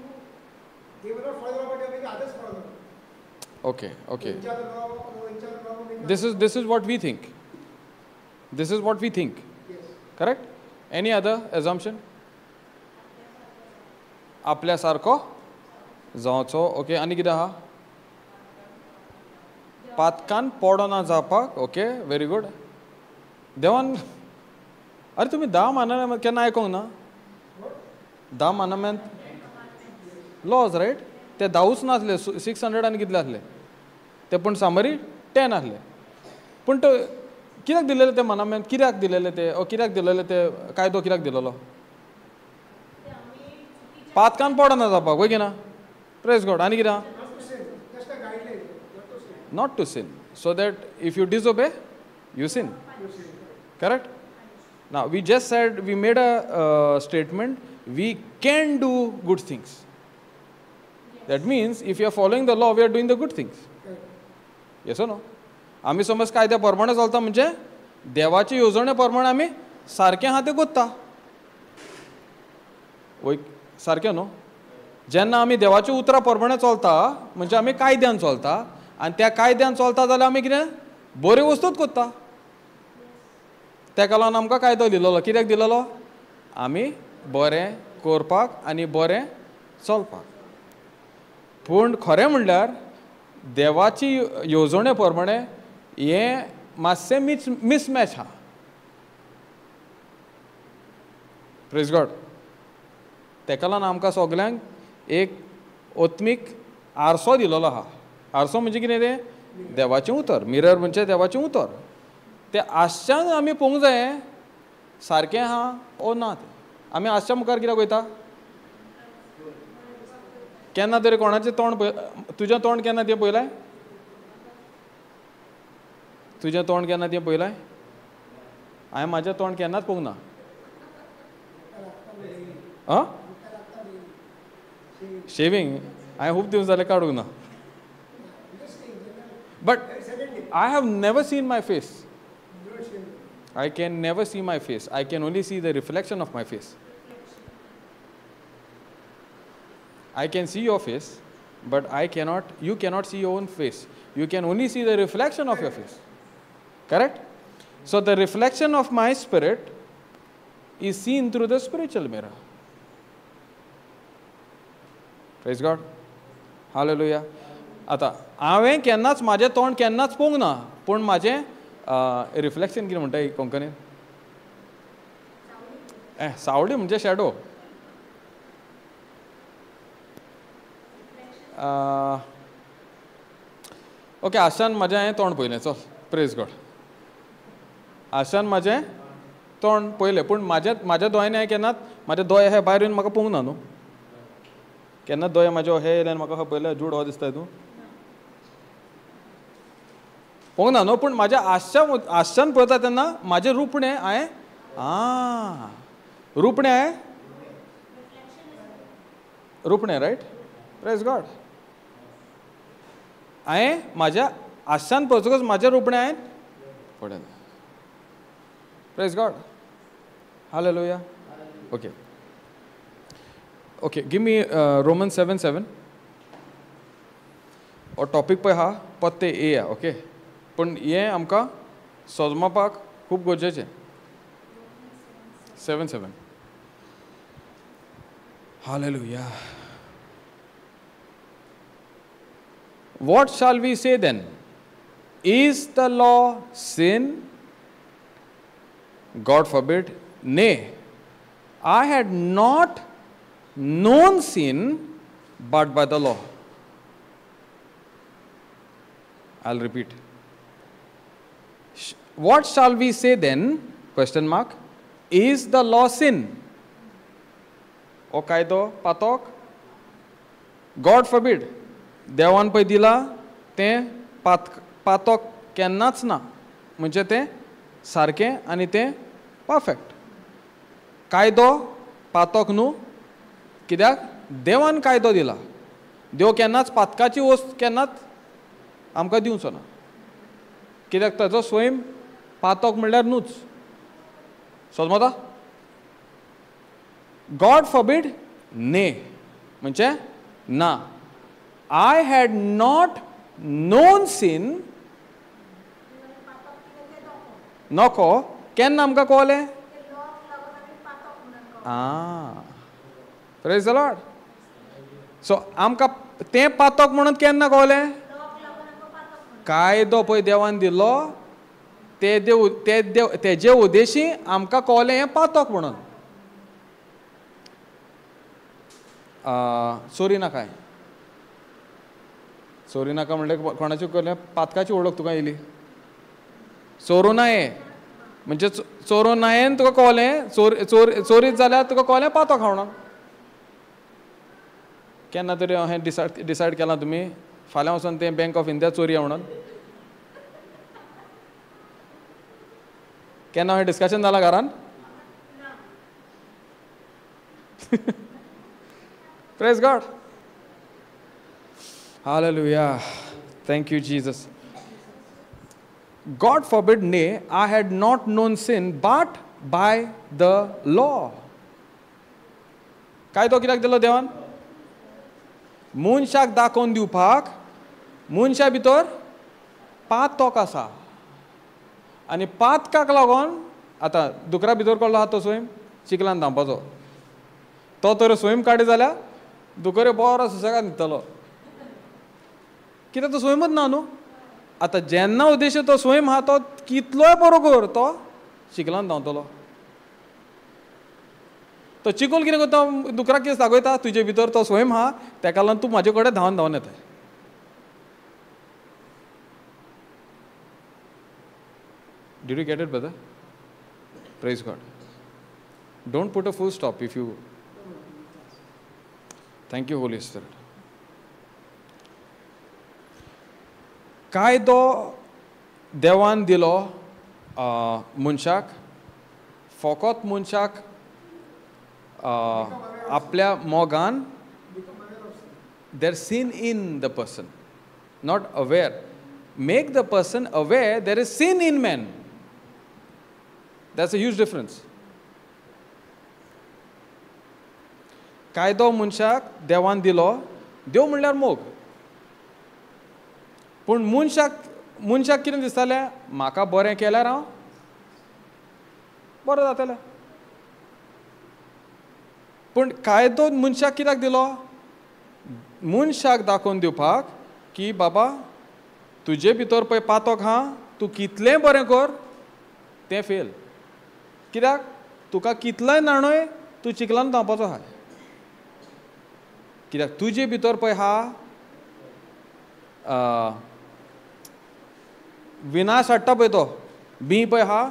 they were not following the law, but they were making others follow the law. Okay. In charge of the law, in charge of the law, making This is what we think. This is what we think. Yes. Correct? Any other assumption? आपल्या सारको जावचो. Okay. आनी कितें आहा? पातकान पडना जावपाक. Okay. Very good. देवान अरे तुमी 10 मानमेंट केन्ना आयकोंक ना? 10 मानमेंट लॉज रायट. ते 10च नासले 600 आनी कितले आसले ते पूण सामरी 10 आसले. पूण तो कित्याक दिलेले ते मानमेंट? कित्याक दिलेले ते कित्याक दिलेले ते कायदो कित्याक दिलेलो? पातकान पडना जावपाक. वय की ना? Praise God. आनी कितें आहा? Just a guideline, Not not to sin. to sin. So that if you disobey, you sin. Correct? Now, we just said, we made a statement, we can do good things. That means, if you are following the law, we are doing the good things. Yes or no? आमी समज कायद्या प्रमाणे चलता म्हणजे देवाचे येवजणे प्रमाणे आमी सारकें आहा तें कोत्ता. वय सारकें न्हू? जेन्ना आमी देवाच्या उतरां प्रमाणे चलता म्हणजे आमी कायद्यान चलता आनी त्या कायद्यान चलता जाल्यार आमी कितें बऱ्यो वस्तूच कोत्ता. तेका लागून आमकां कायदो दिलेलो. कित्याक दिलेलो? आमी बरें करपाक आनी बरें चलपाक. पूण खरें म्हणल्यार देवाची येवजणे प्रमाणे हें मातशें मिसमॅच आहा. Praise God. तेका लागून आमकां सगल्यांक एक ओत्मीक आरसो दिलेलो आहा. आरसो म्हणजे कितें तें देवाचें उतर. मिरर म्हणजे देवाचें उतर. तें आरशान आमी पळोवंक जाय सारकें आहा ओ ना तें. आमी आरशा मुखार कित्याक वयता? केन्ना तरी कोणाचें तोंड तुजें तोंड केन्ना तें पळयलाय? तुजें तोंड केन्ना तें पळयलाय? हांवें म्हाजें तोंड केन्नाच पळोवंक ना. आं? शेविंग हांवें खूब दीस जाले काडूंक ना. But I have never seen my face. I can never see my face. I can only see the reflection of my face. I can see your face, but you cannot see your own face. You can only see the reflection of your face. Correct? So the reflection of my spirit is seen through the spiritual mirror. Praise God. Hallelujah. आता हांवें केन्नाच म्हाजें तोंड केन्नाच पळोवंक ना, पूण म्हाजें रिफ्लेक्शन कितें म्हणटा कोंकणीन? सावळी म्हणजे शॅडो. ओके, आशान म्हाजें हांवें तोंड पळयलें. चल, प्रेज गॉड. आशान म्हाजें तोंड पळयलें, पूण म्हाज्या दोळ्यांनी हांवें केन्नाच म्हाजे दोळे हे भायर येवन म्हाका पळोवंक ना न्हू. केन्नाच दोळे म्हाजे हे येयले आनी म्हाका पळयलें जूड हो दिसता तूं पळोवंक ना न्हू. पूण म्हाज्या आशान पळयता तेन्ना म्हाजें रुपणें हांवें रुपणें रायट. Praise God. हांवें म्हाज्या आशान पळयतकच म्हाजें रुपणें हांवें पळयलें. Praise God. Hallelujah. Okay okay, give मी Romans 7:7. हो टॉपीक पळय आहा पत्ते ए या. ओके, पूण हें आमकां समजपाक खूब गरजेचें. 7:7. Hallelujah. What shall we say then? Is the law sin? God forbid. Nay, I had not known sin but by the law. I'll repeat. What shall we say then? Question mark. Is the law sin? O कायदो पातोक? God forbid. देवान पळय दिला तें पातोक केन्नाच ना. म्हणजे तें सारकें आनी तें परफेक्ट. कायदो पातोक न्हू. कित्याक देवान कायदो दिला. देव केन्नाच पातकाची वस्त केन्नाच आमकां दिवचो ना. कित्याक ताचो स्वयं पातोक म्हणल्यार न्हूच. समजता? God forbid. ने म्हणजे ना. I had not known sin. नको. केन्ना आमकां कळलें? Praise the Lord. सो आमकां तें पातोक म्हणून केन्ना कळलें? कायदो पळय देवान दिल्लो तेजे उद्देशी आमकां कळलें हें पातोक म्हणून. चोरी नाका. चोरी नाका म्हणल्यार कोणाची कळलें? पातकाची वळख तुका येयली. चोरूं नाये म्हणजे चोरूं नायेन तुका कळलें चोरीच जाल्यार तुका कळलें पातोक म्हणून. केन्ना तरी हांवें डिसायड केलां तुमी फाल्यां वचून तें बँक ऑफ इंडिया चोरया म्हणून? केन्ना हांवें डिस्कशन जालां घरान? Praise God. Hallelujah. Thank you, Jesus. God forbid, nay, I had not known sin but by the law. कायदो कित्याक दिलो देवान? मनशाक दाखोवन दिवपाक मनशा भितर पातक आसा. आनी पातकाक लागून आतां दुकरा भितर कसलो आहा तो स्वयं चिकलान धांवपाचो. तो तर स्वयं काडी जाल्यार दुकरे बरो सुसेगाद न्हिदतलो. कित्याक तो स्वयंच ना न्हू. आतां जेन्ना उद्देश तो स्वयं आहा तो कितलोय बरो कर तो चिकलान धांवतलो. तो चिकोल कितें करता, दुकराक केस दाखयता, तुजे भितर तो स्वयं आहा, तेका लागून तूं म्हाजे कडेन धांवन धांवन येता. Did you get it, brother? Praise God. Don't put a full stop if you. Thank you, Holy Spirit. कायदो देवान दिलो मनशाक, फकत मनशाक आपल्या मोगान their sin in the person, not aware. Make the person aware there is sin in man. That's a huge difference. कायदो मनशाक देवान दिलो, देव म्हणल्यार मोग. पूण मनशाक कितें दिसतालें, म्हाका बरें केल्यार हांव बरो जातलें. पूण कायदो मनशाक कित्याक दिलो, मनशाक दाखोवन दिवपाक की बाबा तुजे भितर पळय पातक आहा, तूं कितलेंय बरें कर तें फेल. कित्याक तुका कितलोय नाणोय तूं चिखलान धांवपाचो आहा. कित्याक तुजे भितर पळय आहा विनाश हाडटा पळय तो बी पळय आहा,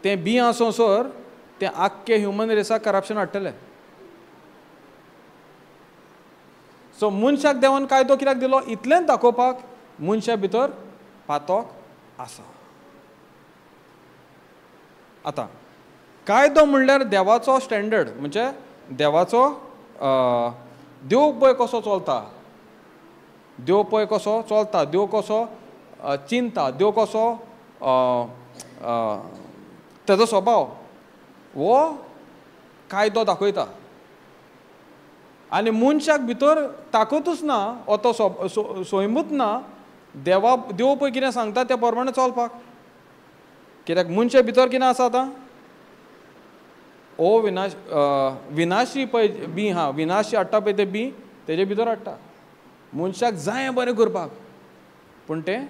तें बी आसोसर तें आख्खे ह्युमन रेसाक करप्शन हाडटलें. सो मनशाक देवान कायदो कित्याक दिलो, इतलेंच दाखोवपाक मनशा भितर पातक आसा. आतां कायदो म्हणल्यार देवाचो स्टँडर्ड, म्हणजे देवाचो देव पळय कसो चलता, देव पळय कसो चलता, देव कसो चिंता, देव कसो तेजो स्वभाव हो कायदो दाखयता. आनी मनशाक भितर ताकतूच ना, हो तो स्वयंभूत ना, देव पळय कितें सांगता त्या प्रमाणे चलपाक. कित्याक मनशा भितर कितें आसा आतां, ओ विनाशी पळय बी हा, विनाशी हाडटा पळय ते बी तेजे भितर हाडटा. मनशाक जाय बरें करपाक, पूण तें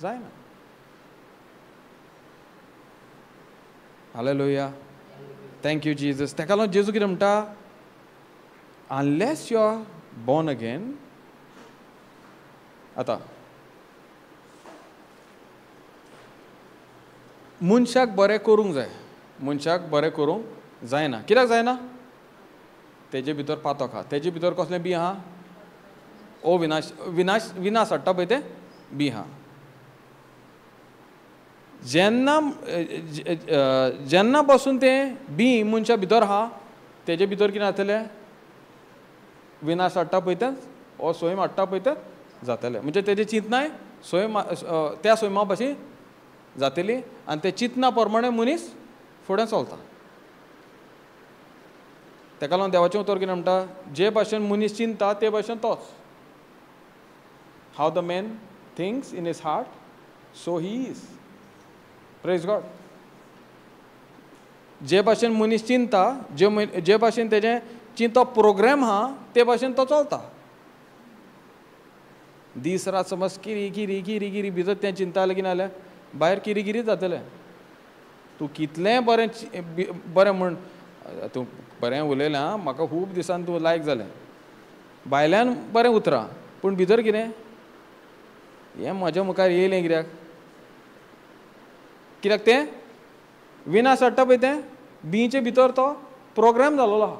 जायना. Hallelujah, thank you Jesus. तेका लागून जेजू कितें म्हणटा, unless you are born again. आतां मनशाक बरें करूंक जाय, मनशाक बरें करूंक जायना. कित्याक जायना, तेजे भितर पातक आहा, तेजे भितर कसलें बी आहा, ओ विनाश हाडटा पळय तें बी आहा. जेन्ना पासून तें बी मनशा भितर आहा, तेजे भितर कितें जातलें, विनाश हाडटा पळय तें, ओ स्वयं हाडटा पळय तें जातलें. म्हणजे तेजी चिंतनाय स्वयं त्या स्वयंमा भाशेन जातली, आनी ते चिंतना प्रमाणे मनीस फुडें चलता. तेका लागून देवाचें उतर कितें म्हणटा, जे भाशेन मनीस चिंता ते भाशेन तोच. How the man thinks in his heart so he is. Praise God. जे भाशेन मनीस चिंता, जे भाशेन तेजें चिंतो प्रोग्राम आहा, ते भाशेन तो चलता. दीस रात समज किरी भितर तें चिंता लेगीत जाल्यार भायर किरी जातलें. तूं कितलें बरें म्हण, तूं बरें उलयलें आं, म्हाका खूब दिसान तूं लायक जालें, भायल्यान बरें उतरां, पूण भितर कितें, हें म्हज्या मुखार येयलें कित्याक तें विनाश हाडटा पळय तें बीचे भितर तो प्रोग्राम जालोलो आहा.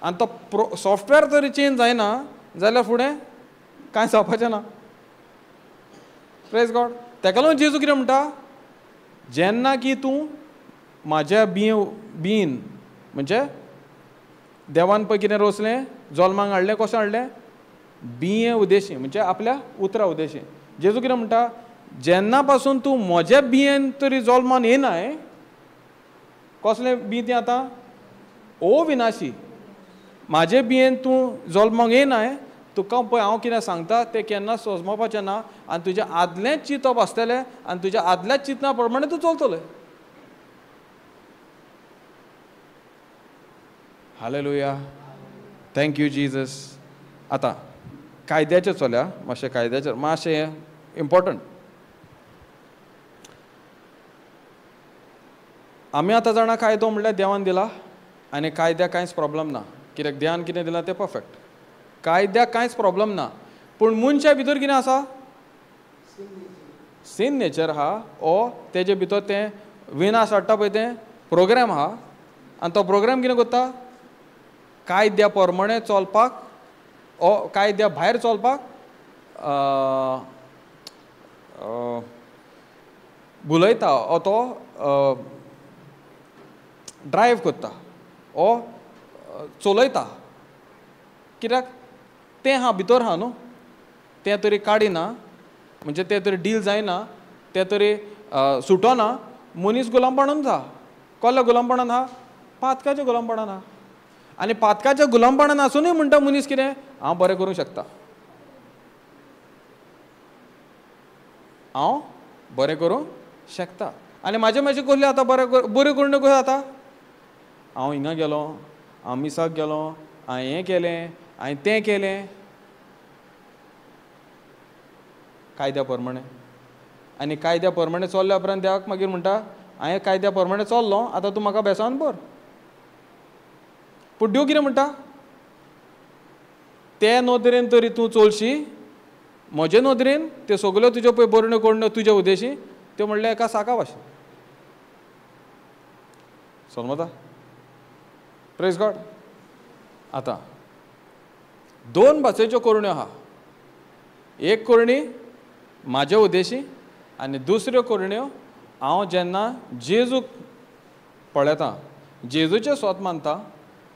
आनी तो सॉफ्टवेअर जरी चेंज जायना जाल्यार फुडें कांय जावपाचें ना. Praise God. तेका लागून जेजू कितें म्हणटा, जेन्ना की तूं म्हाज्या बीन म्हणजे देवान पळय कितें रोचलें, जल्माक हाडलें, कशें हाडलें, बिये उद्देशी, म्हणजे आपल्या उतरा उद्देशी. जेजू कितें म्हणटा, जेन्ना पासून तूं म्हज्या बियेन तरी जल्मान येनाय, कसलें बी तें आतां, ओ विनाशी, म्हाजे बियेन तूं जल्माक येनाय, तुका पळय हांव कितें सांगता तें केन्ना सोजमावपाचें ना, आनी तुजें आदलेंच चिंतप आसतलें, आनी तुज्या आदल्याच चिंतना प्रमाणे तूं चलतलें. Hallelujah, thank you Jesus. आतां कायद्याचेर चलया, मातशें कायद्याचेर मातशें इम्पॉर्टंट. आमी आतां जाणा कायदो म्हणल्यार देवान दिला आनी कायद्याक कांयच प्रॉब्लम ना, कित्याक देवान कितें दिलां तें परफेक्ट. कायद्याक कांयच प्रॉब्लम ना. पूण मनशा भितर कितें आसा? सीन नेचर आहा, ओ तेजे भितर तें विनाश हाडटा पळय तें प्रोग्राम आहा. आनी तो प्रोग्राम कितें करता? कायद्या प्रमाणे चलपाक ओ कायद्या भायर चलपाक बुलयता, ओ तो ड्रायव करता, ओ चलयता. कित्याक तें हा भितर आहा न्हू, तें तरी काडिना, म्हणजे तें तरी डील जायना, तें तरी सुटोना. मनीस गुलामपणान आहा. कसल्या गुलामपणान आहा? पातकाच्या गुलामपणान आहा. आनी पातकाच्या गुलामपणान आसुनूय म्हणटा मनीस कितें? हांव बरें करूंक शकता, हांव बरें करूंक शकता. आनी म्हाजें कसलें आतां बरें करून कशें जाता? हांव हिंगा गेलो, हांव मिसाक गेलो, हांवें हें केलें, हांवें तें केलें, कायद्या प्रमाणे. आनी कायद्या प्रमाणे चल्ल्या उपरांत देवाक मागीर म्हणटा हांवें कायद्या प्रमाणे चल्लो, आतां तूं म्हाका बेसान भर. पूण देव कितें म्हणटा? ते नदरेन तरी तूं चलशी, म्हजे नदरेन त्यो सगल्यो तुज्यो पळय बऱ्यो कोण्यो तुज्या उद्देशी त्यो म्हणल्यार एका साका भाशेन. समजता? Praise God. आतां 2 भाशेच्यो कोरण्यो आहा. एक कोरणी म्हाजे उद्देशी आनी दुसऱ्यो कोरण्यो हांव जेन्ना जेजूक पळयता, जेजूचें स्वत मानता,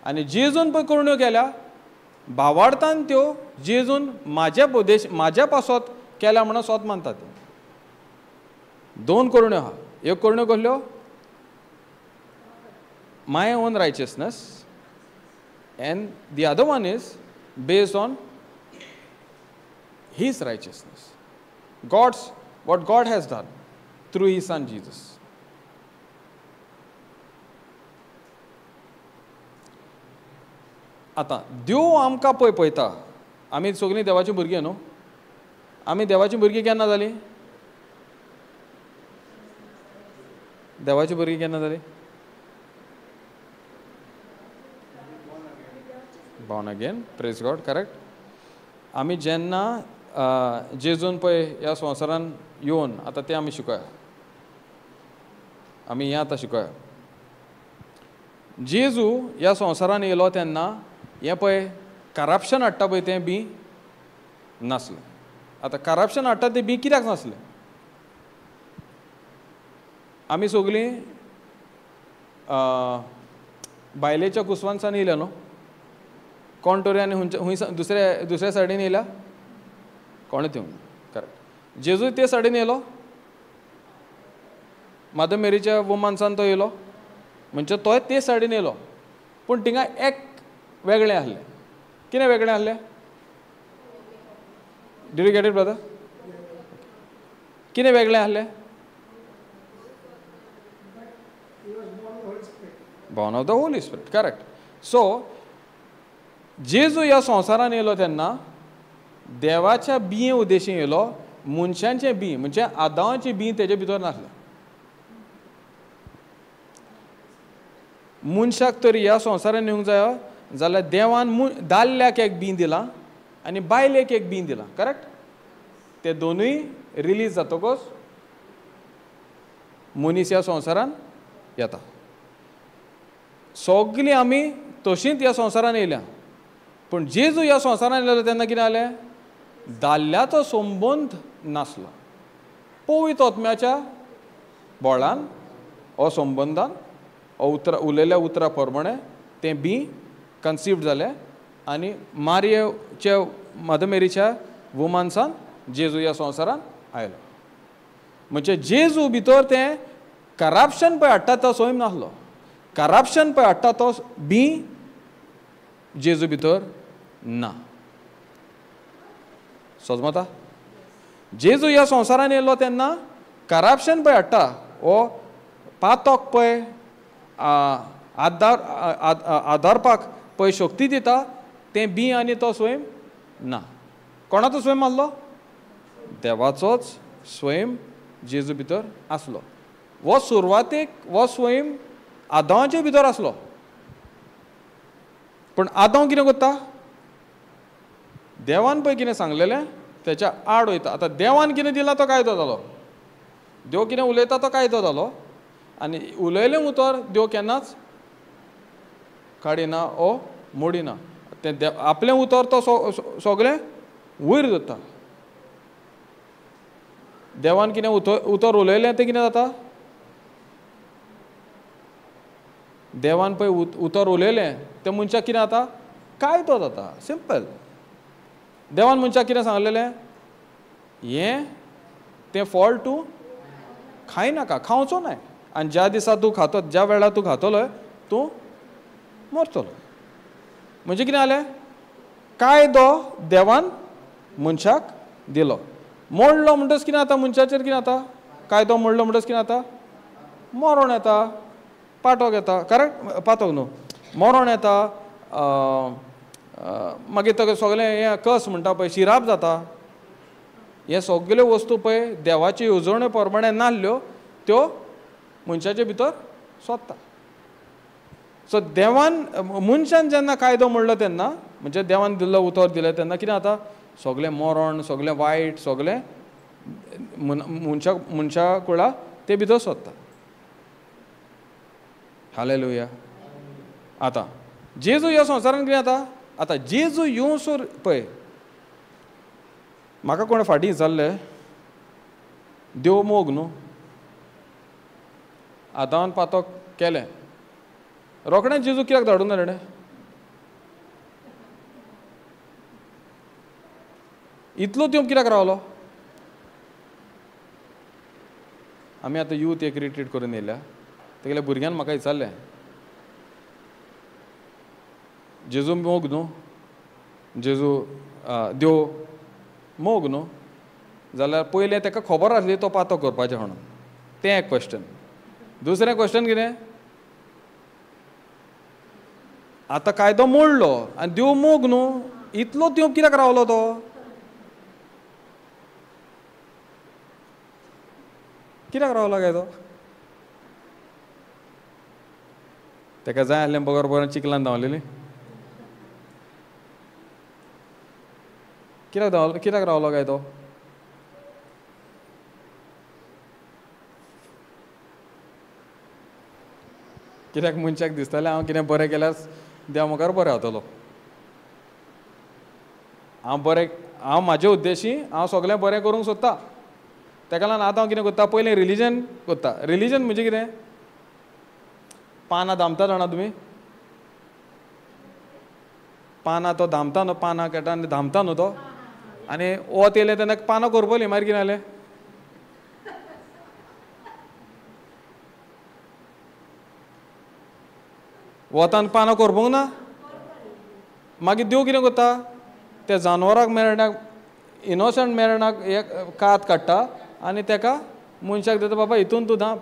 आनी जेजून पळय कोरण्यो केल्या भावार्थान त्यो जेजून म्हाज्या पासत केल्या म्हणून स्वत मानता. त्यो 2 कोरण्यो आहा. एक कोरण्यो कहल्यो my own righteousness and the other one is based on his righteousness. what God has done through his son Jesus. आतां देव आमकां पळयता. आमी सगळीं देवाची भुरगीं न्हू. आमी देवाची भुरगीं केन्ना जालीं? देवाची भुरगीं केन्ना जालीं? born again. Praise God. Correct. आमी जेन्ना जेजून पळय ह्या संवसारान येवन आतां तें आमी शिकया. आमी हें आतां शिकया. जेजू ह्या संवसारान येयलो तेन्ना हें पळय करप्शन हाडटा पळय तें बी नासलें. आतां करप्शन हाडटा तें बी कित्याक नासलें? आमी सगळीं बायलेच्या कुसवांसान येयल्या न्हू. कोण तरी आनी दुसऱ्या सायडीन येयल्या? कोणूच येवंक ना. करेक्ट. जेजू ते सायडीन येयलो, मदर मेरीच्या वुमन्सान तो येयलो, म्हणजे तोय ते सायडीन येयलो. पूण थिंगा एक वेगळें आहलें. कितें वेगळें आहलें? Did you get it brother? कितें वेगळें आहलें? born of the Holy Spirit. Correct. So जेजू ह्या संवसारान येयलो तेन्ना देवाच्या बिये उद्देशीन येयलो. मनशांचे बी म्हणजे आदामाची बी तेजे भितर नासलें. मनशाक तरी ह्या संवसारान येवंक जायो जाल्यार देवान दादल्याक एक बी दिलां आनी बायलेक एक बी दिलां. करेक्ट. ते दोनूय रिलीज जातकच मनीस ह्या संवसारान येता. सगळीं आमी तशींच ह्या संवसारान येयल्या. पूण जेजू ह्या संवसारान येयलो तेन्ना कितें जालें? दादल्याचो संबंद नासलो. पवित्र आत्म्याच्या बळान हो संबंदान उलयल्या उतरा प्रमाणे तें बी कन्सिव्ड जालें आनी मारयेच्या मदर मेरीच्या वुमन्सान जेजू ह्या संवसारान आयलो. म्हणजे जेजू भितर तें करप्शन पळय हाडटा तो स्वयं नासलो. करप्शन पळय हाडटा तो बी जेजू भितर ना. समजता? जेजू ह्या संवसारान येयलो तेन्ना करप्शन पळय हाडटा हो पातक पळय आदारपाक पळय शक्ती दिता तें बी आनी तो स्वयं ना. कोणाचो स्वयं आसलो? देवाचोच स्वयं जेजू भितर आसलो. हो सुरवातेक हो स्वयं आदावाचे भितर आसलो. पण आदाव कितें करता? देवान पळय कितें सांगलेलें त्याच्या आड वयता. आतां देवान कितें दिलां तो कायदो जालो. देव कितें उलयता तो कायदो जालो. आनी उलयलें उतर देव केन्नाच काडिना ओ मोडिना. तें आपलें उतर तो सगळें वयर दवरता. देवान कितें उतर उलयलें तें कितें जाता? देवान पळय उतर उलयलें तें मनशाक कितें जाता? कायदो जाता. सिंपल. देवान मनशाक कितें सांगलेलें? हें तें फळ तूं खायनाका, खावचो न्हय. आनी ज्या दिसा तूं खातो, ज्या वेळार तूं खातलो तूं मरतलो. म्हणजे कितें जालें? कायदो देवान मनशाक दिलो. मोडलो म्हणटच कितें जाता? मनशाचेर कितें जाता? कायदो मोडलो म्हणटच कितें जाता? मरण येता, पाटोक येता. करेक्ट? पातोक न्हू, मरण येता. मागीर ताका सगळें हें कस म्हणटा पळय, शिराप जाता. हे सगल्यो वस्तू पळय देवाचे येवजणे प्रमाणे नासल्यो त्यो मनशाचे भितर सोदता. सो देवान मनशान जेन्ना कायदो म्हणलो तेन्ना, म्हणजे देवान दिल्लो उतर दिलें तेन्ना कितें जाता? सगळें मरण, सगळें वायट, सगळें मनशा कुळा ते भितर सोदता. हालेलुया. आतां जेजू ह्या संवसारान कितें जाता? आतां जेजू येवसर पळय, म्हाका कोणें फाटीं विचारलें, देव मोग न्हू, आदावान पातोक केलें, रोखडेंच जेजू कित्याक धाडूंक ना ताणें? इतलो त्यो कित्याक रावलो? आमी आतां यूथ एक रिट्रीट करून येयल्या. तेगेल्या भुरग्यान म्हाका विचारलें, जेजू मोग न्हू, जेजू देव मोग न्हू, जाल्यार पयलें ताका खबर आसली तो पातो करपाचें म्हणून. तें एक क्वेश्चन. दुसरें क्वेश्चन कितें? आतां कायदो मोडलो आनी देव मोग न्हू, इतलो त्यो कित्याक रावलो तो? कित्याक रावलो काय तो? ताका जाय आसलें बरोबर चिकलान धांवलेली. कित्याक रावलो काय तो? कित्याक मनशाक दिसतालें हांव कितें बरें केल्यार देव मुखार बरें जातलो. हांव म्हाजे उद्देशी हांव सगळें बरें करूंक सोदता. ताका लागून आतां हांव कितें करता? पयलें रिलीजन करता. रिलीजन म्हणजे कितें? पानां धामता जाणा तुमी? पानां तो धामता न्हू, पानां खेळटा आनी धामता न्हू तो. आनी वत येयलें तेन्ना पानां करपली. मागीर कितें जालें? वतान पानां करपूंक ना. मागीर देव कितें करता? त्या जानवराक मेरणाक, इनोसंट मेरणाक एक कात काडटा आनी ताका मनशाक दिता, बाबा हितून तूं धांप.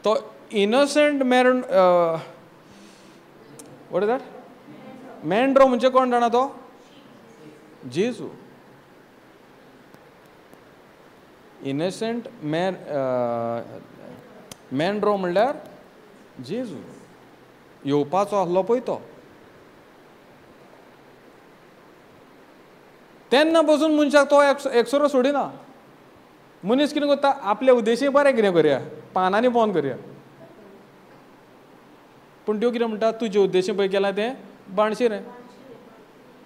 तो इनोसंट मेरण, वॉट इज दॅट? मेंड्रो म्हणजे कोण जाणा तो? जेजू. इनोसंट मेंड्रो म्हणल्यार जेजू. येवपाचो आसलो पळय तो. तेन्ना पसून मनशाक तो एक्सरो सोडिना. मनीस कितें करता? आपल्या उद्देशी बरें कितें करया, पानांनी बंद करया. पूण देव कितें म्हणटा? तुजे उद्देशी पळय केलां तें बाणशी रे.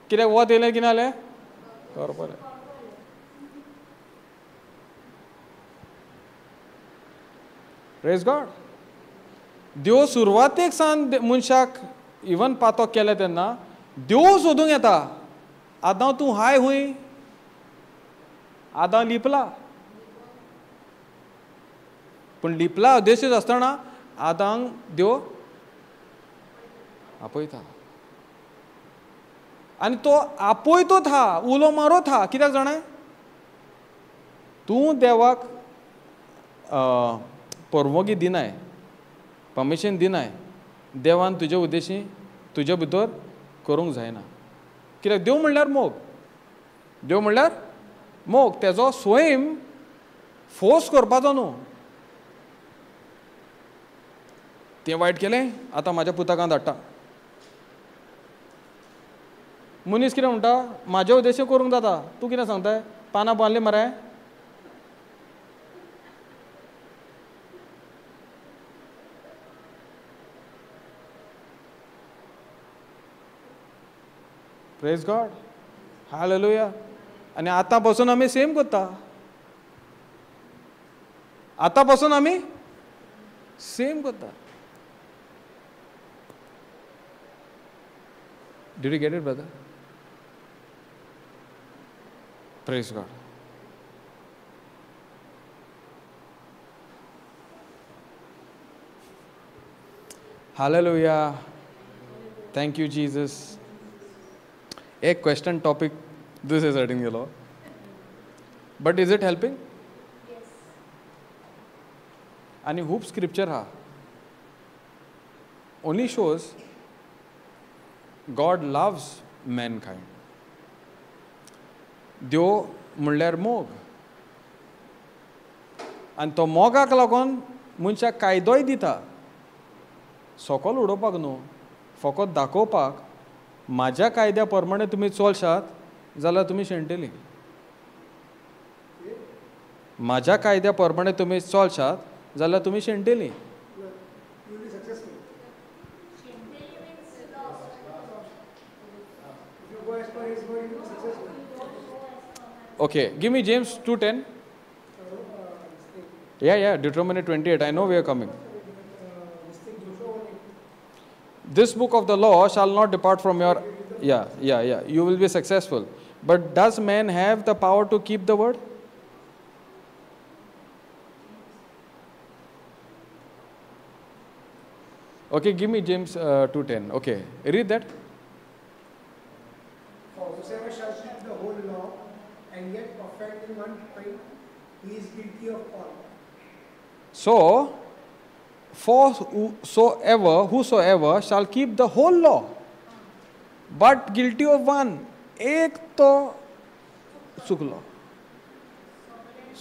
कित्याक वत येयलें कितें जालें? करपलें. Praise God. देव सुरवातेक सावन मनशाक इवन पातोक केलें तेन्ना देव सोदूंक येता. आदां तूं हाय खूंय? आदां लिपला. पूण लिपला उद्देशीत आसतना आदांक देव आपयता. आनी तो आपयतोच हा, उलो मारोत हा. कित्याक जाणां? तूं देवाक परमोगी दिनाय, परमिशन दिनाय, देवान तुजे उद्देशी तुजे भितर करूंक जायना. कित्याक देव म्हणल्यार मोग. देव म्हणल्यार मोग तेजो स्वयं फोर्स करपाचो न्हू. तें वायट केलें, आतां म्हाज्या पुताकां धाडटा. मनीस कितें म्हणटा, म्हाजे उद्देश करूंक जाता, तूं कितें सांगताय, पानां बांदलीं मरे. Praise God, hallelujah. आनी आतां पासून आमी सेम करता. आतां पासून आमी सेम करता. Did you get it, brother? Praise God. Hallelujah. Thank you, Jesus. A question topic. This is hurting a lot. But is it helping? Yes. And hope scripture ha only shows God loves mankind. देव म्हणल्यार मोग. आनी तो मोगाक लागून मनशाक कायदोय दिता. सकयल उडोवपाक न्हू, फकत दाखोवपाक म्हाज्या कायद्या प्रमाणे तुमी चलशात जाल्यार तुमी शेणटलीं. म्हाज्या कायद्या प्रमाणे तुमी चलशात जाल्यार तुमी शेणटलीं. You will be successful. If you go as per his word, you will be successful. Okay, give me James 2:10. Yeah, Deuteronomy 28. I know we are coming. This book of the law shall not depart from your... Yeah. You will be successful. But does man have the power to keep the word? Okay, give me James 2:10. Okay, read that. For whosoever shall keep the whole law and yet offend in one point, he is guilty of all. So, for whosoever shall keep the whole law, but guilty of one, एक तो चुकलो,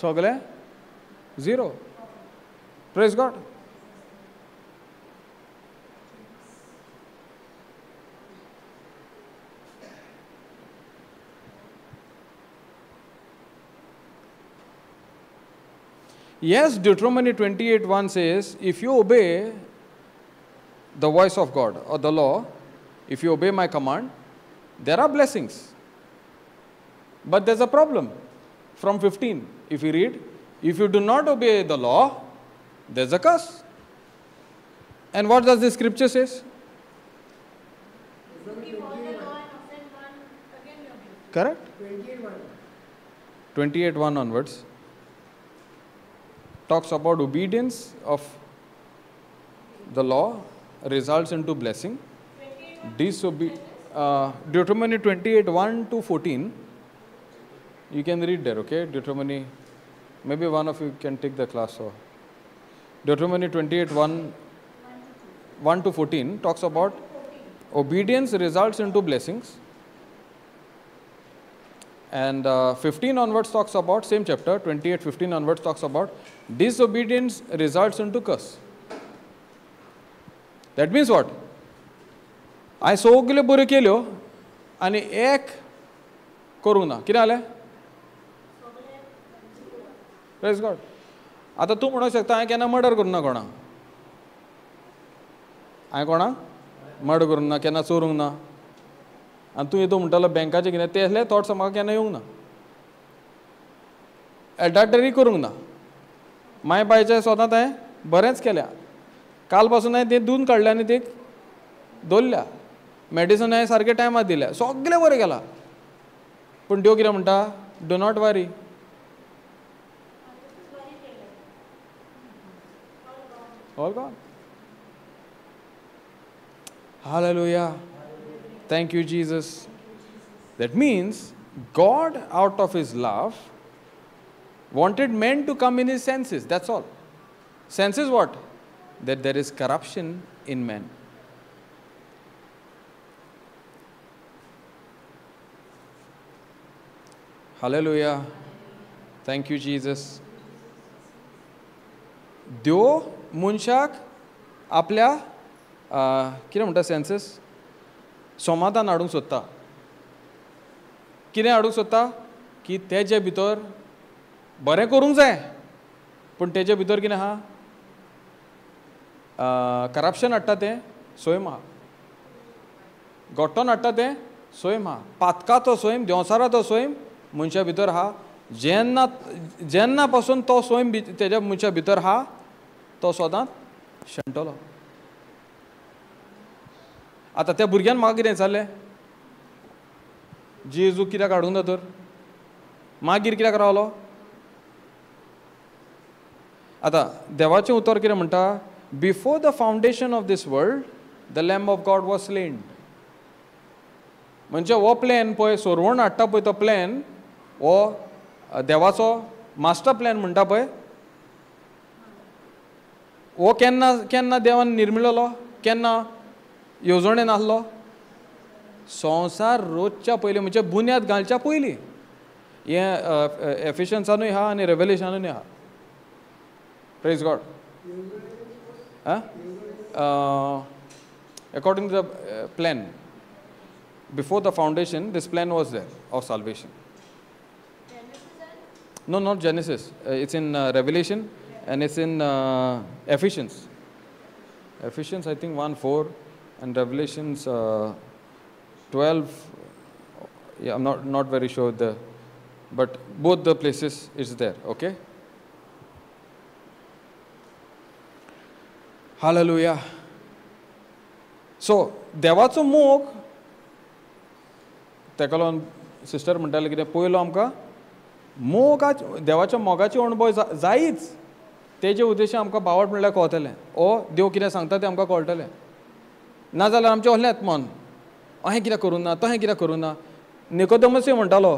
सगळे zero. Praise God. Yes, Deuteronomy 28:1 says, if you obey the voice of God or the law, if you obey my command, there are blessings. But there's a problem. From 15, if you read, if you do not obey the law, there's a curse. And what does the scripture says? Correct? 28:1 onwards talks about obedience of the law results into blessing. Deuteronomy 28:1 to 14. You can read there, okay? Deuteronomy, maybe one of you can take the class. So, Deuteronomy 28:1 to 14 talks about obedience results into blessings. And 15 onwards talks about, same chapter, 28:15 onwards talks about disobedience results into curse. That means what? हांवें सगल्यो बऱ्यो केल्यो आनी एक करूंक ना, कितें जालें? Praise God. आतां तूं म्हणूंक शकता हांवें केन्ना मर्डर करूं ना कोणाक, हांवें कोणाक मर्डर करूंक ना, केन्ना चोरूंक ना. आनी तूं येतो म्हणटालो बँकाचें कितें तेसले थॉट्स म्हाका केन्ना येवंक ना. एडल्टरी करूंक ना. माय बायचें सदांच हांवें बरेंच केल्या. काल पासून हांवें तें धुवन काडलें आनी तें दवरल्या. मेडिसन हांवें सारके टायमार दिल्या, सगळें बरें केलां. पूण देव कितें म्हणटा? Do not worry. All gone. Hallelujah. Thank you, Jesus. That means God, out of His love, wanted men to come in His senses. That's all. Senses what? That there is corruption in men. Hallelujah. Thank you Jesus. देव मनशाक आपल्या कितें म्हणटा senses समाधान हाडूंक सोदता. कितें हाडूंक सोदता की तेजे भितर बरें करूंक जाय, पूण तेजे भितर कितें आहा करप्शन हाडटा तें स्वयं आहा, गोठ्ठोन हाडटा तें स्वयं आहा, पातकाचो स्वयं, देंवसाराचो स्वयं मनशा भितर आहा. जेन्ना पासून तो स्वयं तेज्या मनशा भितर आहा तो सदांच शेणटलो. आतां त्या भुरग्यान म्हाका कितें विचारलें, जेजू कित्याक हाडूंक ना तर, मागीर कित्याक रावलो. आतां देवाचें उतर कितें म्हणटा, before the foundation of this world the lamb of God was slain. म्हणजे हो प्लॅन पळय, सोरवण हाडटा पळय तो प्लॅन, हो देवाचो मास्टर प्लॅन म्हणटा पळय, हो केन्ना देवान निर्मिल्लो, केन्ना येवजणेन आसलो, संवसार रोजच्या पयलीं म्हणजे बुन्याद घालच्या पयलीं. हें एफिशियन्सानूय आहा आनी रेवलेशनानूय आहा. Praise God. According to the plan before the foundation this plan was there of salvation. No, not Genesis. It's in Revelation and it's in Ephesians. Ephesians, I think 1:4 and Revelations 12. Yeah, I'm not very sure but both the places it's there. Okay. Hallelujah. So देवाचो मोग तेका लागून sister म्हणटाले कितें, पयलो आमकां देवाच्या मोगाचे अणभव जायच, तेजे उद्देश आमकां बावट म्हणल्यार कळटलें. देव कितें सांगता तें आमकां कळटलें. नाजाल्यार आमचें असलेंच मन, अहें कित्याक करूं ना, तहें कित्याक करूं ना. निकोदेमसूय म्हणटालो,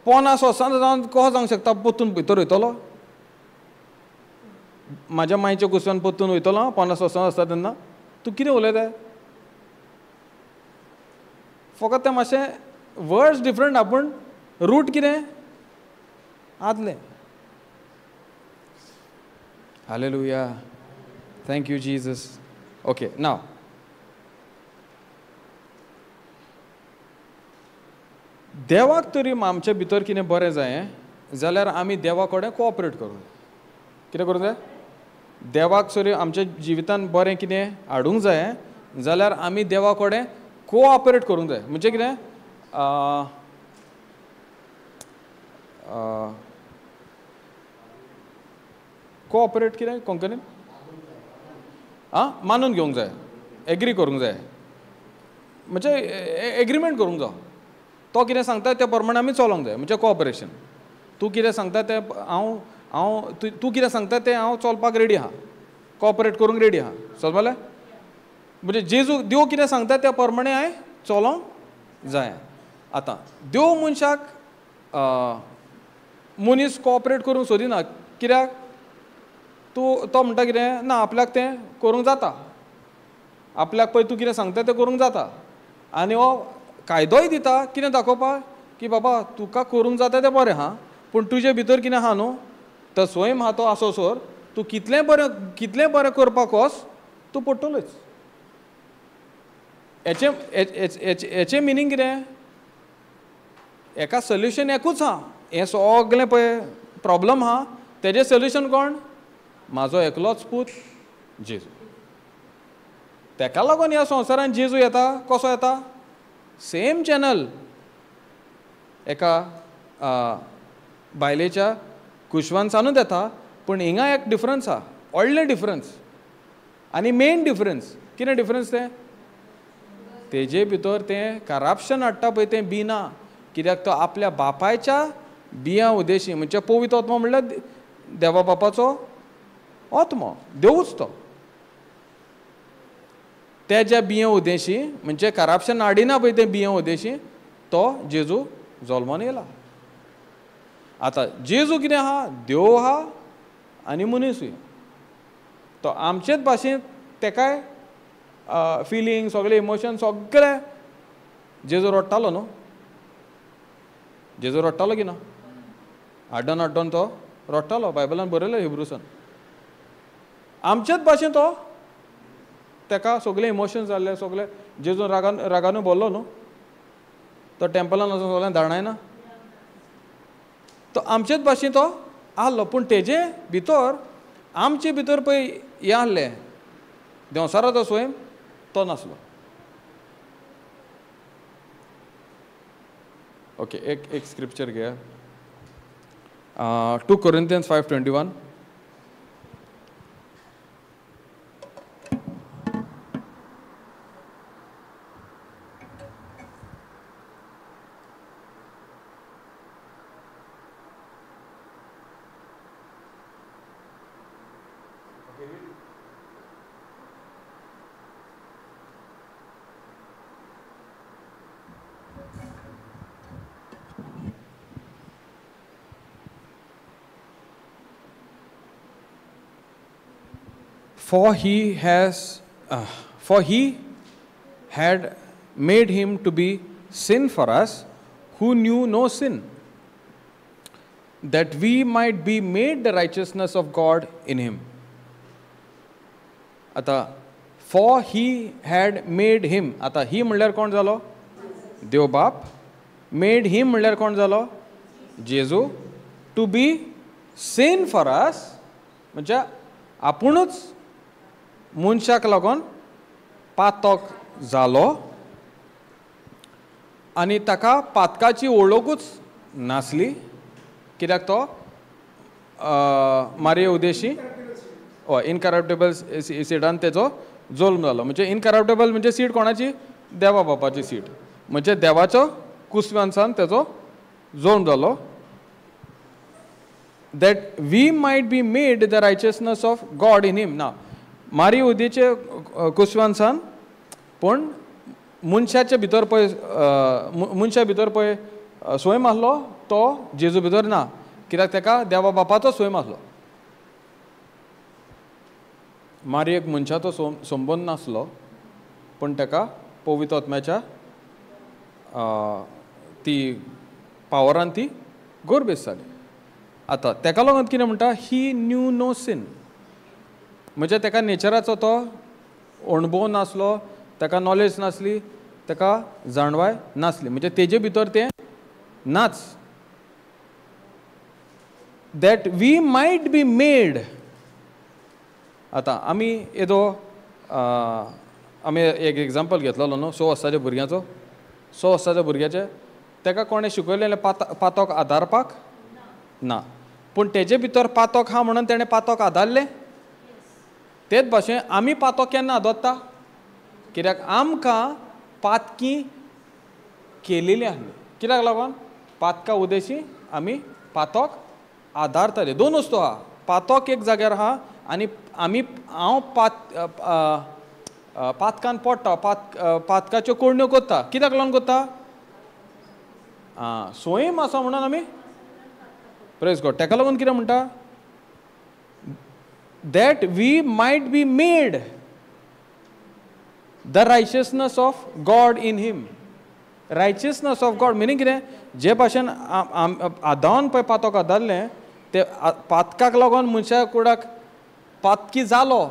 पोनास वर्सां जावन कसो जावंक शकता पोत्तून भितर वयतलो, म्हाज्या मांयच्या कुसव्यान पोत्तून वयतलो हांव 50 वर्सां आसता तेन्ना. तूं कितें उलयता. फकत तें मातशें वर्ड्स डिफरंट आहा पूण रूट कितें आदलें. Hallelujah. Thank you Jesus. Okay, नाव देवाक तरी आमचे भितर कितें बरें जाय जाल्यार आमी देवा कडेन कोऑपरेट करूं. कितें करूंक जाय, देवाक तरी आमच्या जिवितान बरें कितें हाडूंक जाय जाल्यार आमी देवा कडेन कोऑपरेट करूंक जाय. म्हणजे कितें, कोऑपरेट कितें कोंकणीन मानून घेवंक जाय, एग्री करूंक जाय, म्हणजे एग्रीमेंट करूंक जाय. तो कितें सांगता त्या प्रमाणे आमी चलोंक जाय, म्हणजे कोऑपरेशन. तूं कितें सांगता तें तूं कितें सांगता तें हांव चलपाक रेडी आहा, कोऑपरेट करूंक रेडी आहा. समजलें. म्हणजे जेजू देव कितें सांगता त्या प्रमाणे हांवें चलोंक जाय. आतां देव मनशाक मनीस कोऑपरेट करूंक सोदिना. कित्याक, तो म्हणटा कितें ना, आपल्याक तें करूंक जाता, आपल्याक पळय तूं कितें सांगता तें करूंक जाता. आनी हो कायदोय दिता कितें दाखोवपाक की बाबा तुका करूंक जाता तें बरें आहा, पूण तुजे भितर कितें आहा न्हू, तो स्वयं आहा तो आसोसोर तूं कितलें बरें करपाक वच तूं पडटलोच. हेचें मिनींग कितें, हेका सोल्युशन एकूच आहा. हें सगळें पळय प्रॉब्लम आहा तेजें सोल्युशन कोण, म्हाजो एकलोच पूत जेजू. तेका लागून ह्या संवसारान जेजू येता. कसो येता, सेम चॅनल एका बायलेच्या कुशवांसानूच येता, पूण हिंगा एक डिफरन्स आहा, व्हडलें डिफरन्स. आनी मेन डिफरन्स कितें डिफरन्स तेजे भितर तें करप्शन हाडटा पळय तें बी ना. कित्याक तो आपल्या बापायच्या बियां उद्देशी, म्हणजे पवित्र आत्मा म्हणल्यार देवा बापाचो आत्मा, देवूच तो. तेज्या बियां उद्देशी, म्हणजे करप्शन हाडिना पळय तें बियां उद्देशी तो जेजू जल्मान येयला. आतां जेजू कितें आहा, देव आहा आनी मनीसूय. तो आमचेच भाशेन तेकाय फिलींग सगळे इमोशन सगळे जेजू रडटालो न्हू. जेजू रडटालो की ना, आड्डोन आड्डोन तो रडटालो. बायबलान बरयलें हिब्रुसान. आमचेच भाशेन तो ताका सगळे इमोशन्स जाल्ले, सगळे जेजून रागानूय बोल्लो न्हू, तो टेंपलान वचून सगळ्यांक धाडनायना. तो आमचेच भाशेन तो आहलो, पूण तेजे भितर आमचे भितर पळय हें आहलें, देंवसाराचो स्वयं तो नासलो. ओके, एक scripture घेया. 2 Corinthians 5:21. For he had made him to be sin for us, who knew no sin, that we might be made the righteousness of God in him. आता for he had made him. आता ही म्हणल्यार कोण जालो? देव बाप. Made him म्हणल्यार कोण जालो? जेजू. To be sin for us म्हणजे आपुणूच मनशाक लागून पातक जालो आनी ताका पातकाची वळखूच नासली, कित्याक तो मारये उदेशी इनकरप्टेबल सिडान तेजो जल्म जालो. म्हणजे इनकरप्टेबल म्हणजे सीड कोणाची? देवा बापाची सीड. म्हणजे देवाचो कुसव्यांसान तेजो जल्म जालो. That we might be made the righteousness of God in him. ना, मारी उदेचे कुसव्यांसान, पूण मनशाचे भितर पळय मनशा भितर पळय स्वयं आसलो तो जेजू भितर ना, कित्याक ताका देवा बापाचो स्वयं आसलो. मारयेक मनशाचो संबंद नासलो, पूण ताका पवित्र आत्म्याच्या ती पावरान ती गोरबेस जाली. आतां ताका लागून कितें म्हणटा? ही न्यू नो सीन. म्हणजे ताका नेचराचो तो अणभव नासलो, ताका नॉलेज नासली, ताका जाणवाय नासली, म्हणजे तेजे भितर तें नाच. That we might be made. आतां आमी येदो आमी एक एग्जाम्पल घेतलेलो न्हू, 6 वर्साच्या भुरग्याचो. 6 वर्साच्या भुरग्याचे ताका कोणें शिकयलेलें पातोक आदारपाक ना, पूण तेजे भितर पातोक हा म्हणून तेणें पातोक आदारलें. तेच भाशेन आमी पातोक केन्ना आदोत्ता? कित्याक आमकां पातकी केलेली आहली. कित्याक लागून? पातका उदेशी आमी पातोक आदारताले. 2 वस्तू आहा. पातोक एक जाग्यार आहा आनी हांव पातकान पडटा, पातकाच्यो कोडण्यो कोत्ता. कित्याक लागून कोत्ता? स्वयं आसा म्हणून आमी प्रेज गॉड. ताका लागून कितें म्हणटा? that we might be made the righteousness of God in him. Righteousness of God meaning कितें? जे भाशेन आदान पळय पातोक आदारलें ते पातकाक लागून मनशा कुडाक पातकी जालो.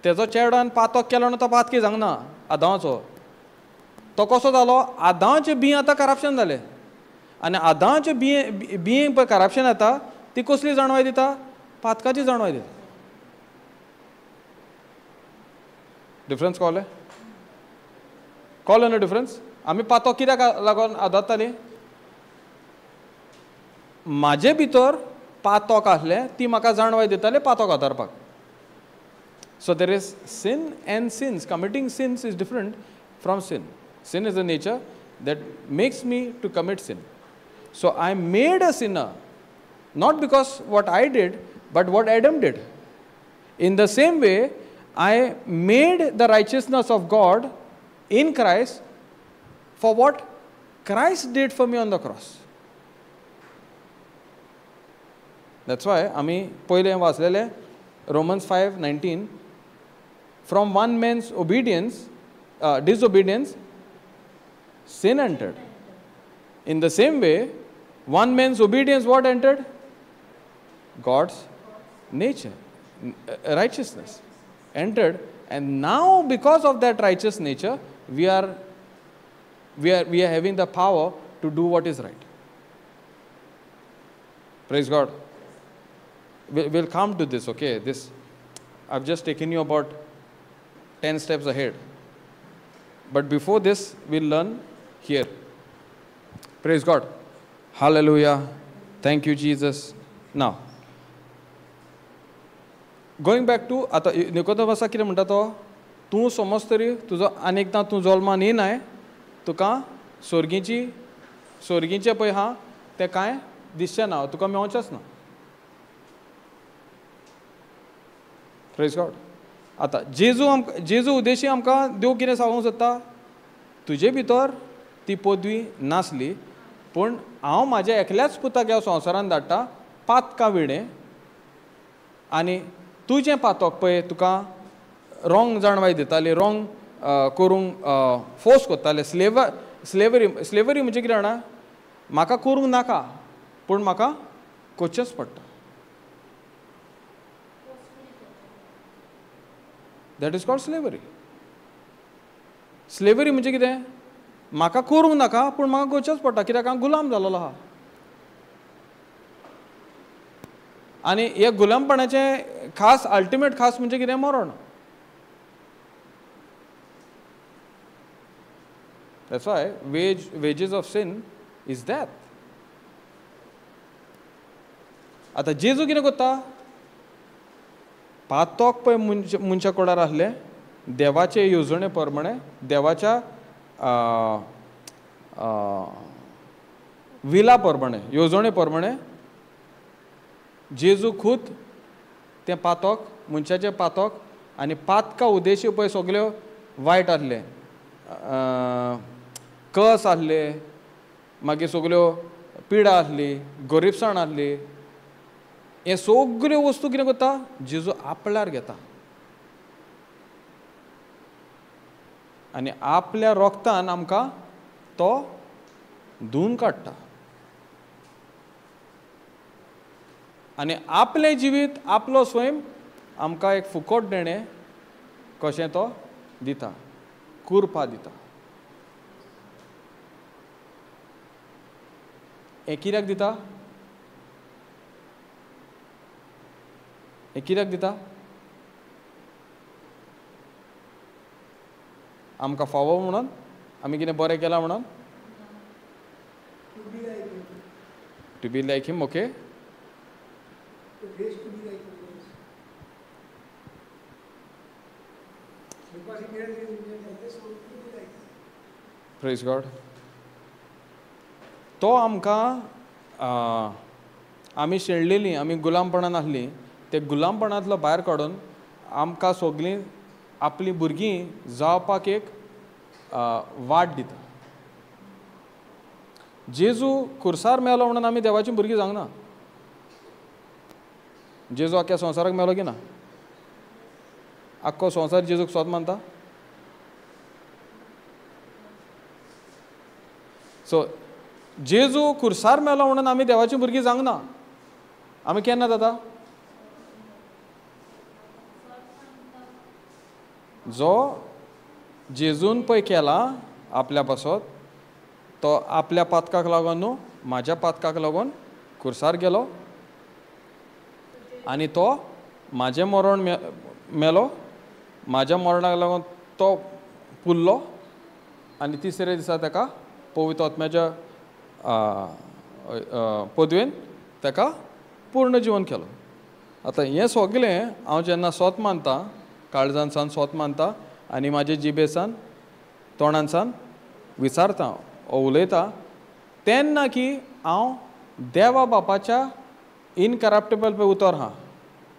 तेजो चेडवान पातोक केलो ना, तो पातकी जावंक आदावाचो. तो कसो जालो? आदावाचे बिये आतां करप्शन जालें आनी आदावाचे बिये पळय करप्शन येता ती कसली जाणवाय दिता? पातकाची जाणवाय दिता. डिफरन्स कळ्ळें? कळ्ळें न्हू डिफरन्स? आमी पातोक कित्याक लागून आदारताली? म्हाजे भितर पातोक आसलें ती म्हाका जाणवाय दिताली पातोक आदारपाक. So there is sin and sins. Committing sins is different from sin. Sin is a nature that makes me to commit sin. So I made a sinner, not because what I did, but what Adam did. In the same way, I made the righteousness of God in Christ for what Christ did for me on the cross. That's why आमी पहिले वाचलेले Romans 5:19. From one man's disobedience, sin entered. In the same way, one man's obedience, what entered? God's nature, righteousness entered, and now because of that righteous nature, we are having the power to do what is right. Praise God. We'll come to this, okay? This, I've just taken you about 10 steps ahead. But before this, we'll learn here. Praise God. Hallelujah. Thank you, Jesus. Now, going back to, आता निकोदेमसा कितें म्हणटा तो, तूं समज तरी तुजो अनेकदां तूं जल्मान येनाय, तुका स्वर्गीचें पळय हा तें कांय दिसचें ना, तुका मेवचेंच ना. Praise God. आतां जेजू उद्देशी आमकां देव कितें सांगूंक सोदता, तुजे भितर ती पदवी नासली, पूण हांव म्हाज्या एकल्याच पुताक ह्या संवसारांत धाडटा पातकां विणें, आनी तुजें पातक पळय तुका रॉंग जाणवाय दिताली, रॉंग करूंक फोर्स कोत्ताले. स्लेवरी म्हणजे कितें जाणा, म्हाका करूंक नाका पूण म्हाका करचेंच पडटा. That is called slavery. Slavery म्हणजे कितें, म्हाका करूंक नाका पूण म्हाका करचेंच पडटा, कित्याक हांव गुलाम जालोलो आहा. आनी हे गुलामपणाचें खास अल्टिमेट खास म्हणजे कितें, मरण. That's why wages of sin is death. आता जेजू कितें करता, पातक पळय मनशा कोडार आसले, देवाचे येवजणे प्रमाणे, देवाच्या विला प्रमाणे, येवजणे प्रमाणे जेजू खूद तें पातक, मनशाचें पातक आनी पातका उद्देशी पळय सगल्यो वायट आसले, कस आसले, मागीर सगल्यो पिडा आसली, गरीबसाण आसली, हे सगल्यो वस्तू कितें करता, जेजू आपल्यार घेता आनी आपल्या रोगतान आमकां तो धुवन काडटा. आनी आपलें जिवीत, आपलो स्वयं आमकां एक फुकट देणें कशें तो दिता, कुरपा दिता. हें कित्याक दिता, हें कित्याक दिता, आमकां फावो म्हणून, आमी कितें बरें केलां म्हणून, to be like him. Okay, praise God. तो आमकां आमी शेणलेलीं, आमी गुलामपणान आसलीं, ते गुलामपणांतलो भायर काडून आमकां सगलीं आपलीं भुरगीं जावपाक एक वाट दिता. जेजू खुर्सार मेलो म्हणून आमी देवाचीं भुरगीं जावंक ना. जेजू आख्या संवसाराक मेलो की ना, आख्खो संवसार जेजूक स्वत मानता. सो जेजू खुर्सार मेलो म्हणून आमी देवाचीं भुरगीं जावंक ना. आमी केन्ना जाता, जो जेजून पळय केला आपल्या पासत, तो आपल्या पातकाक लागून न्हू, म्हाज्या पातकाक लागून खुर्सार गेलो आनी तो म्हाजें मरण मेलो, म्हाज्या मरणाक लागून तो पुरलो आनी तिसरे दिसा ताका पवित्र आत्म्याच्या पदवेन ताका पूर्ण जिवन केलो. आतां हें सगलें हांव जेन्ना स्वत मानता, काळजान सावन स्वत मानता आनी म्हाजे जिबेसान तोंडान सावन विचारता, उलयता, तेन्ना की हांव देवा बापाच्या इनकरप्टेबल पळय उतर आहा,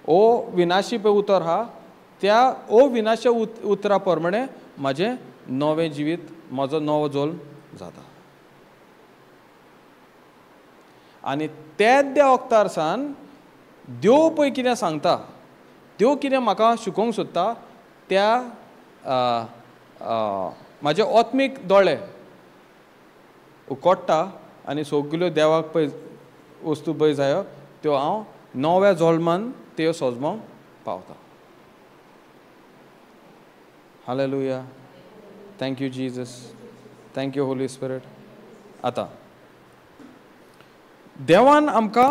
ओ विनाशी पळय उतर आहा, त्या ओ विनाशा उतरा प्रमाणे म्हाजें नवें जिवीत, म्हजो नवो जल्म जाता. आनी त्या वक्तार सावन देव पळय कितें सांगता, देव कितें म्हाका शिकोवंक सोदता, त्या म्हाजे आत्मीक दोळे उकोडटा आनी सगल्यो देवाक पळय वस्तू पळय जायो त्यो हांव नव्या जल्मान त्यो सोजमोंक पावता. Hallelujah. Thank you Jesus. Thank you Holi spirit. आतां देवान आमकां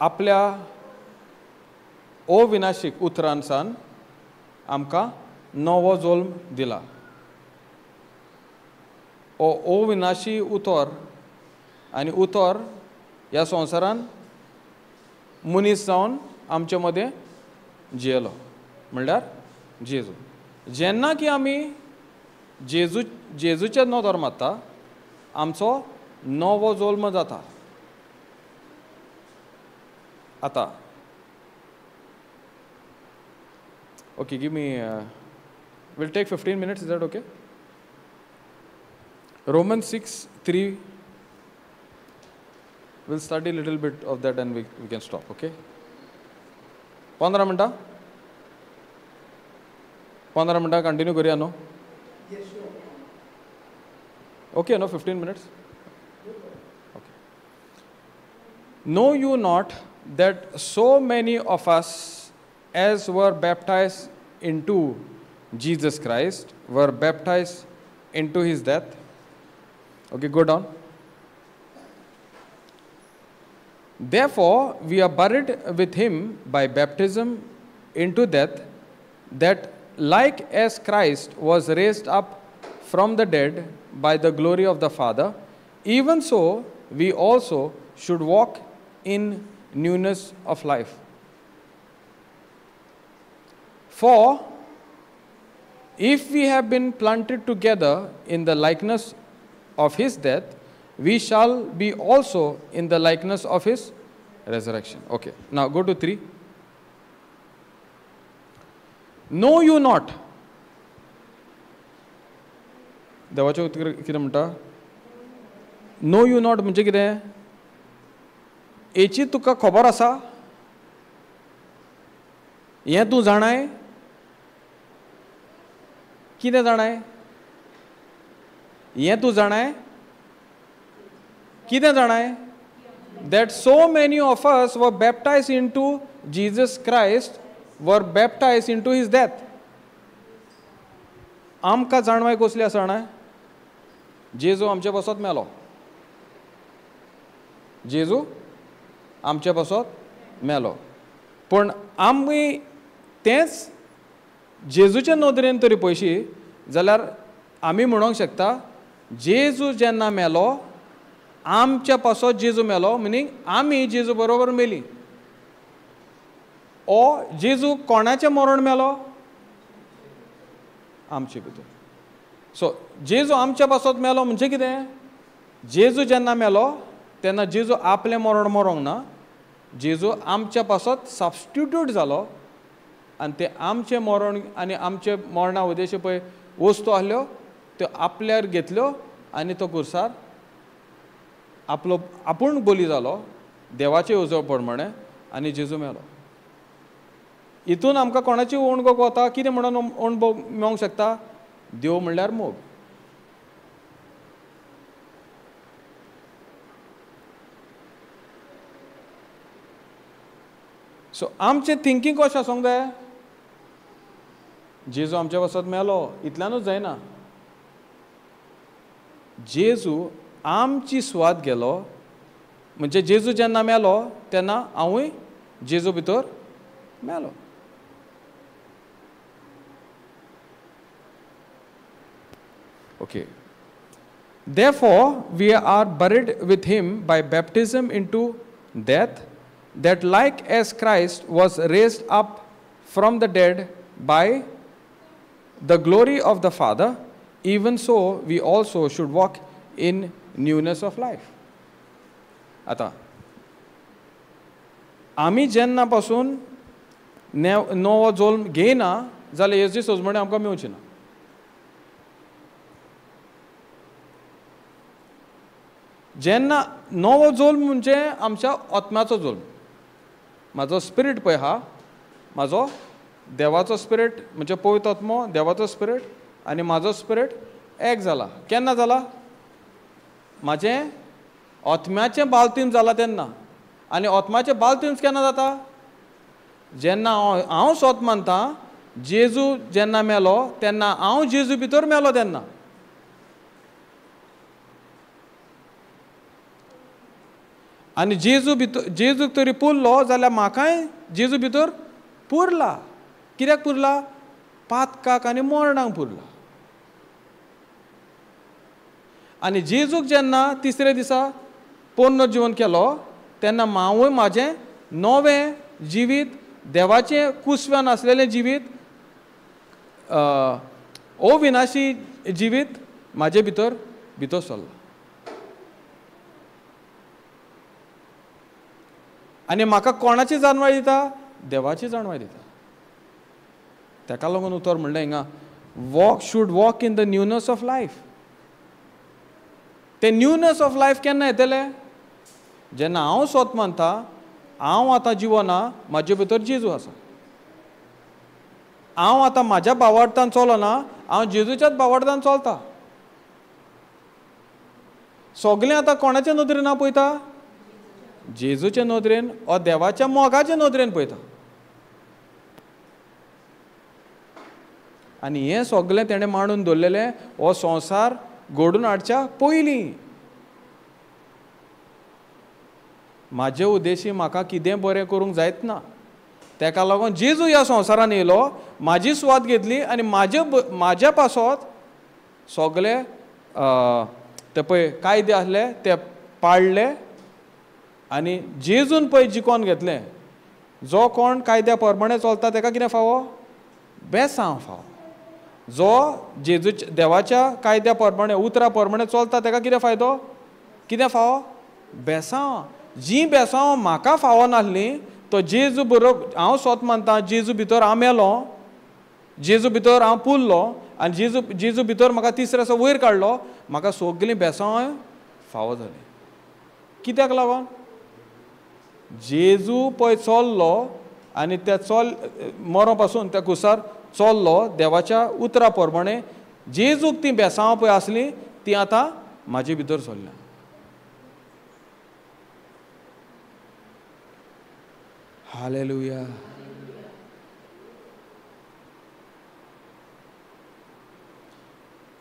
आपल्या अविनाशीक उतरांसान आमकां नवो जल्म दिला. ओ अविनाशी उतर आनी उतर ह्या संवसारान मनीस जावन आमचे मदें जियेलो म्हणल्यार जेजू. जेन्ना की आमी जेजूचें नदर मारता आमचो नवो जल्म जाता. आतां okay give me will take 15 minutes. Is that okay? Romans 6:3. We'll study a little bit of that and we can stop. Okay? 15 मिनटां 15 मिनटां कंटिन्यू करूया न्हू? Okay no 15 minutes? Okay. Know you not that so many of us as were baptized into Jesus Christ were baptized into his death? Okay, go down. Therefore, we are buried with him by baptism into death, that like as Christ was raised up from the dead by the glory of the Father, even so we also should walk in newness of life. For if we have been planted together in the likeness of his death, we shall be also in the likeness of his resurrection. Okay, now go to 3. Know you not. देवाचें उतर कितें म्हणटा? No you not म्हणजे कितें? हेची तुका खबर आसा? हें तूं जाणाय? कितें जाणाय? हें तूं जाणाय? कितें जाणाय? That so many of us were baptized into Jesus Christ, were baptized into his death. आमकां जाणवाय कसली आसा जाणाय? जेजू आमचे पासत मेलो. जेजू आमचे पासत मेलो. पूण आमी तेंच जेजूच्या नदरेन तरी पळयशी जाल्यार आमी म्हणूंक शकता जेजू जेन्ना मेलो आमच्या पासत जेजू मेलो, मिनींग आमी जेजू बरोबर मेली. ओ जेजू कोणाचें मरण मेलो? आमचे भितर. सो जेजू आमच्या पासत मेलो म्हणजे कितें? जेजू जेन्ना मेलो तेन्ना जेजू आपलें मरण मरोंक ना. जेजू आमच्या पासत सबस्टिट्यूट जालो आनी ते आमचें मरण आनी आमचे मरणा उद्देश पळय वस्तू आहल्यो त्यो आपल्यार घेतल्यो आनी तो कुर्सार आपलो आपूण बली जालो देवाचे उजव प्रमाणे आनी जेजू मेलो. हितून आमकां कोणाची ओणगोक वता? कितें म्हणून ओणभोग मेळोंक शकता? देव म्हणल्यार मोग. सो आमचें थिंकींग कशें आसूंक जाय? जेजू आमच्या पासत मेलो इतल्यानूच जायना. जेजू आमची सुवात गेलो म्हणजे जेजू जेन्ना मेलो तेन्ना हांवूय जेजू भितर मेलो. Okay. Therefore, we are buried with him by baptism into death, that like as Christ was raised up from the dead by the glory of the Father, even so we also should walk in newness of life. आता आमी जेन्ना पासून नवो जल्म घेयना जाल्यार हेची सोजमणी आमकां मेळची ना. जेन्ना नवो जल्म म्हणजे आमच्या आत्म्याचो जल्म. म्हाजो स्पिरीट पळय हा, म्हाजो देवाचो स्पिरीट म्हणजे पवित्र आत्मो देवाचो स्पिरीट आनी म्हाजो स्पिरीट एक जाला. केन्ना जाला? म्हाजें आत्म्याचें बालतीम जाला तेन्ना. आनी आत्म्याचें बालतीम केन्ना जाता? जेन्ना हांव स्वत मानता जेजू जेन्ना मेलो तेन्ना हांव जेजू भितर मेलो तेन्ना. आनी जेजूक तरी पुरलो जाल्यार म्हाकाय जेजू भितर पुरला. कित्याक पुरला? पातकाक आनी मरणाक पुरला. आनी जेजूक जेन्ना तिसरे दिसा पुनर्जीवन केलो तेन्ना हांवूय म्हाजें नवें जिवीत, देवाचें कुसव्यान आसलेलें जिवीत, अविनाशी जिवीत म्हाजे भितर सरलो. आनी म्हाका कोणाची जाणवाय दिता? देवाची जाणवाय दिता. ताका लागून उतर म्हणलें हिंगा, should walk in the newness of life. ते न्यूनेस ऑफ लायफ केन्ना येतलें? जेन्ना हांव स्वत मानता हांव आतां जिवना, म्हाजे भितर जेजू आसा. हांव आतां म्हाज्या भावार्थान चलना, हांव जेजूच्याच भावार्थान चलता. सगळें आतां कोणाच्या नदरेन हांव पळयता? जेजूचे नदरेन वा देवाच्या मोगाचे नदरेन पळयता. आनी हें सगळें तेणें मांडून दवरलेलें हो संवसार घडून हाडच्या पयलीं. म्हाजे उद्देशी म्हाका कितें बरें करूंक जायत ना. ताका लागून जेजू ह्या संवसारान येयलो, म्हाजी सुवात घेतली आनी म्हाज्या पासत सगळे ते पळय कायदे आसले ते पाळले. आनी जेजून पळय जिखोन घेतलें. जो कोण कायद्या प्रमाणे चलता ताका कितें फावो? बेसांव फावो. जो जेजूच्या देवाच्या कायद्या प्रमाणे उतरा प्रमाणे चलता ताका कितें फायदो? कितें फावो? बेसांव. जी बेसांव म्हाका फावो नासली तो जेजू बरोबर हांव स्वत मानता जेजू भितर हांव मेलो, जेजू भितर हांव पुरलो आनी जेजू भितर म्हाका तिसरे दिसा वयर काडलो. म्हाका सगळीं बेसांव फावो जाली. कित्याक लागून? जेजू पळय चललो आनी त्या मरो पासून त्या कुसार चललो देवाच्या उतरा प्रमाणे. जेजूक ती बेसांव पळय आसली ती आतां म्हाजे भितर चल्ल्या. हालेलुया.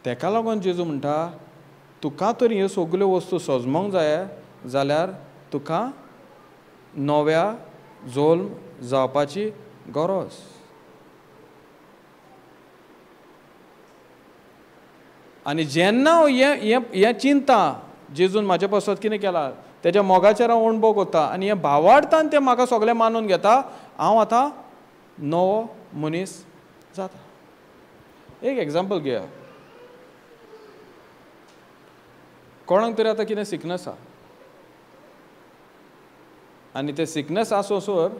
ताका लागून जेजू म्हणटा तुका तरी ह्यो सगल्यो वस्तू सजमोंक जाय जाल्यार तुका नव्या जल्म जावपाची गरज. आनी जेन्ना हें चिंता जेजून म्हाज्या पासत कितें केलां तेज्या मोगाचेर हांव अणभव करता आनी हें भावार्थान तें म्हाका सगळें मानून घेता. हांव आतां नवो मनीस जाता. एक एग्जाम्पल घेया. कोणाक तरी आतां कितें सिकनस आसा आनी तें सिकनस आसोसर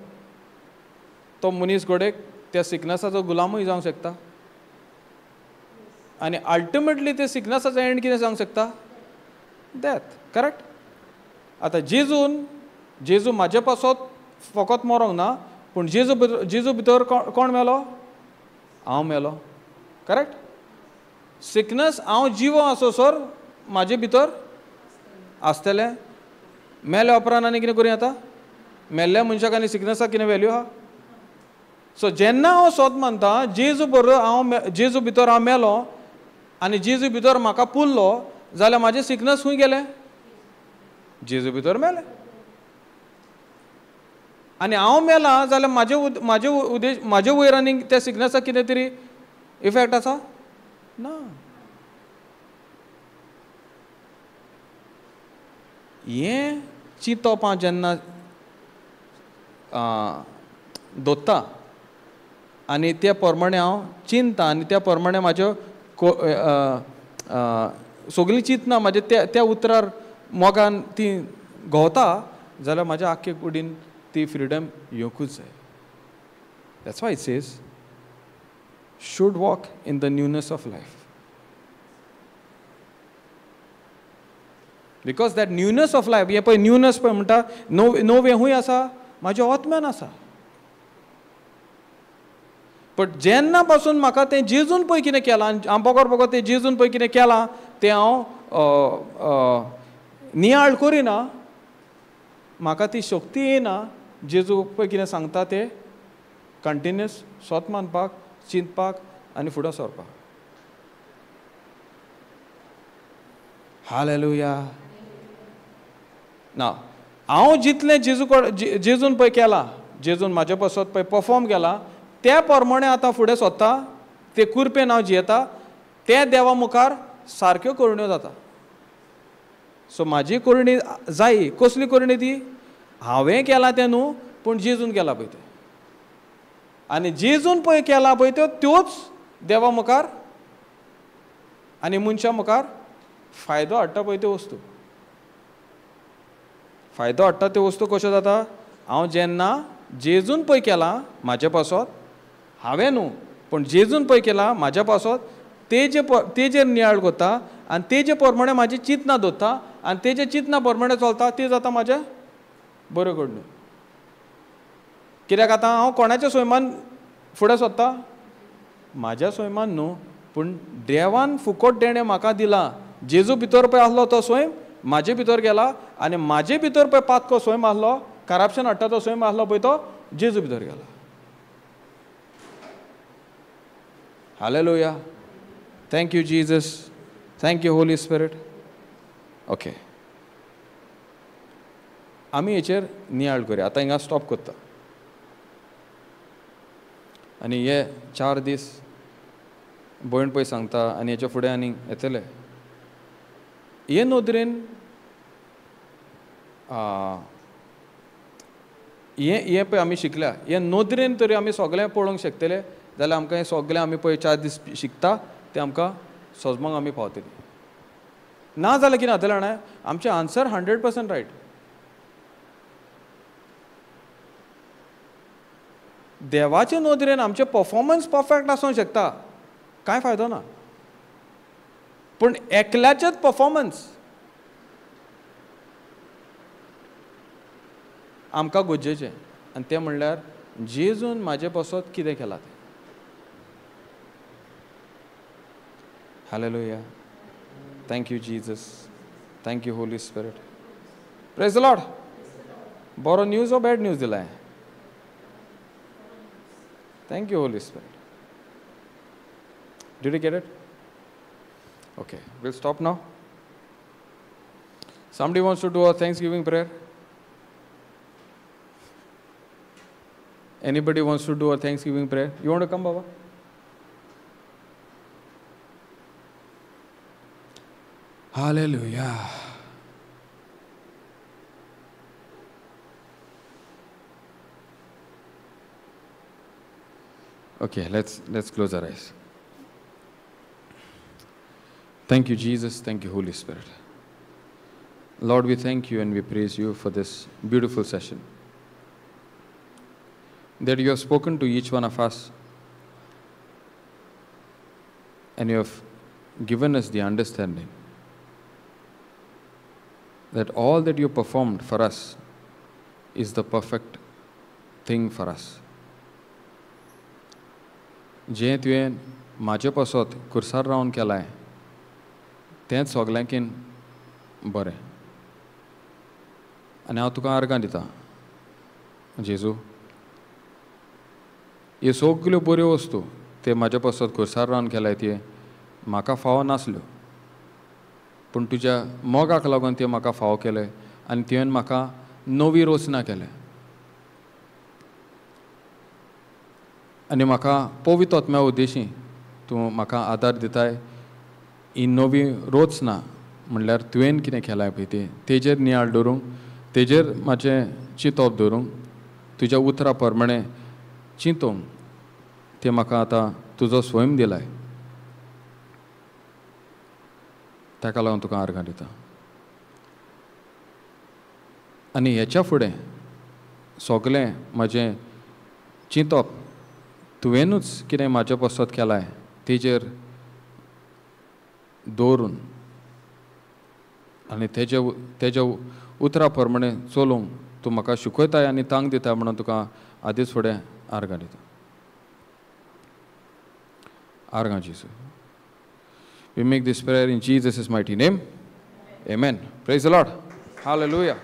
तो मनीस घोडेक त्या सिकनसाचो गुलामूय जावंक शकता. आनी अल्टिमेटली ते सिकनसाचो एंड कितें जावंक शकता? डेथ. करेक्ट? आतां जेजू म्हाजे पासत फकत मरोंक ना पूण जेजू भितर कोण मेलो? हांव मेलो. करेक्ट? सिकनस हांव जिवो आसोसर म्हाजे भितर आसतलें. मेल्या उपरांत आनी कितें करूं येता? मेल्ल्या मनशाक आनी सिकनसाक कितें वेल्यू आहा? सो जेन्ना हांव स्वत मानता जेजू बरोबर जेजू भितर हांव मेलो आनी जेजू भितर म्हाका पुरलो जाल्यार म्हाजें सिकनस खंय गेलें? जेजू भितर मेलें. आनी हांव मेला जाल्यार म्हाजे वयर आनी त्या सिकनसाक कितें तरी इफेक्ट आसा? ना. हें चिंतप हांव जेन्ना दोत्ता आनी त्या प्रमाणे हांव चिंता आनी त्या प्रमाणे म्हाज्यो सगळीं चिंतना म्हाजे त्या उतरार मोगान ती घोवता जाल्यार म्हाज्या आख्खे कुडीन ती फ्रिडम येवंकूच जाय. That's why it says should walk in the newness of life. Because that newness of life हें पळय न्यूनेस पळय म्हणटा नवें खूंय आसा? म्हाज्या आत्म्यान आसा. पण जेन्ना पासून म्हाका तें जेजून पळय कितें केलां, हांव बोगोर तें जेजून पळय कितें केलां तें हांव नियाळ करिना, म्हाका ती शक्ती येना जेजू पळय कितें सांगता तें कंटिन्युअस स्वत मानपाक, चिंतपाक आनी फुडें सरपाक. हालेलुया. ना हांव जितलें जेजून पळय केलां, जेजून म्हाजे पासत पळय परफॉर्म केलां, त्या प्रमाणे आतां फुडें सरता, ते कृपेन हांव जियेता, ते देवा मुखार सारक्यो करण्यो जाता. सो म्हाजी करणी जायी. कसली करणी ती? हांवें केलां तें न्हू, पूण जेजून केलां पळय तें. आनी जेजून पळय केलां पळय त्योच देवा मुखार आनी मनशा मुखार फायदो हाडटा पळय त्यो वस्तू. फायदो हाडटा त्यो वस्तू कश्यो जाता? हांव जेन्ना जेजून पळय केलां म्हाजे पासत, हांवें न्हू पूण जेजून पळय केलां म्हाज्या पासत, तेजेर नियाळ करता आनी तेजे प्रमाणे म्हाजी चिंतना दवरता आनी तेजे चिंतना प्रमाणे चलता, ती जाता म्हाज्या बऱ्यो घडण्यो. कित्याक आतां हांव कोणाच्या सैमान फुडें सरता? म्हाज्या सैमान न्हू, पूण देवान फुकट देणें म्हाका दिलां. जेजू भितर पळय आसलो तो सैम म्हाजे भितर गेला आनी म्हाजे भितर पळय पातको सैम आसलो, करप्शन हाडटा तो सैम आसलो पळय तो जेजू भितर गेला. Hallelujah. Thank you Jesus. Thank you Holi spirit. Okay, आमी हेचेर नियाळ करया. आतां हिंगा स्टॉप करता आनी हे 4 दीस भयण पळय सांगता आनी हेचे फुडें आनी येतले. हे नदरेन हे पळय आमी शिकल्या, हे नदरेन तरी आमी सगळें पळोवंक शकतले जाल्यार आमकां हें सगळें आमी पळय 4 दीस शिकता तें आमकां सजमोंक आमी पावतली. ना जाल्यार कितें जातलें जाणा, आमचें आन्सर 100% रायट. देवाचे नदरेन आमचे परफॉर्मन्स परफेक्ट आसूंक शकता, कांय फायदो ना. पूण एकल्याचेच परफॉर्मन्स आमकां गरजेचें, आनी तें म्हणल्यार जेजून म्हाजे पासत कितें केलां तें. Hallelujah. Thank you Jesus. Thank you Holi spirit. Praise the Lord. बरो न्यूज ओ बॅड न्यूज दिलाय? Thank you, Holy Spirit. Did you get it? Okay, we'll stop now. Somebody wants to do a Thanksgiving prayer? Anybody wants to do a Thanksgiving prayer? You want to come, Baba? Hallelujah. Okay, let's close our eyes. Thank you, Jesus. Thank you, Holy Spirit. Lord, we thank you and we praise you for this beautiful session. That you have spoken to each one of us and you have given us the understanding that all that you performed for us is the perfect thing for us. जें तुवें म्हाजे पासत कुर्सार रावन केलां तेंच सगल्यांकीन बरें. आनी हांव तुका आर्गां दितां जेजू, ह्यो सगल्यो बऱ्यो वस्तू ते म्हाजे पासत कुर्सार रावन केलाय ते म्हाका फावो नासल्यो, पूण तुज्या मोगाक लागून ते म्हाका फावो केले आनी तुवें म्हाका नवी रचना केल्या. आनी म्हाका पवित्र आत्म्या उद्देशी तूं म्हाका आदार दिताय. ही नवी रचना म्हणल्यार तुवें कितें केलां पळय तेजेर नियाळ दवरूंक, तेजेर म्हाजें चिंतप दवरूंक, तुज्या उतरा प्रमाणे चिंतूंक तें म्हाका आतां तुजो स्वयं दिलाय. ताका लागून तुका आर्गां दिता. आनी हेच्या फुडें सगलें म्हाजें चिंतप तुवेंनूच कितें म्हाजे पासत केलाय तेजेर दवरून आनी तेज्या उतरा प्रमाणे चलोवंक तूं म्हाका शिकयताय आनी तांक दिता म्हणून तुका आदींच फुडें आर्गां दिता. Arga Jesu. We make this prayer in Jesus' mighty name. Amen. Praise the Lord. Hallelujah.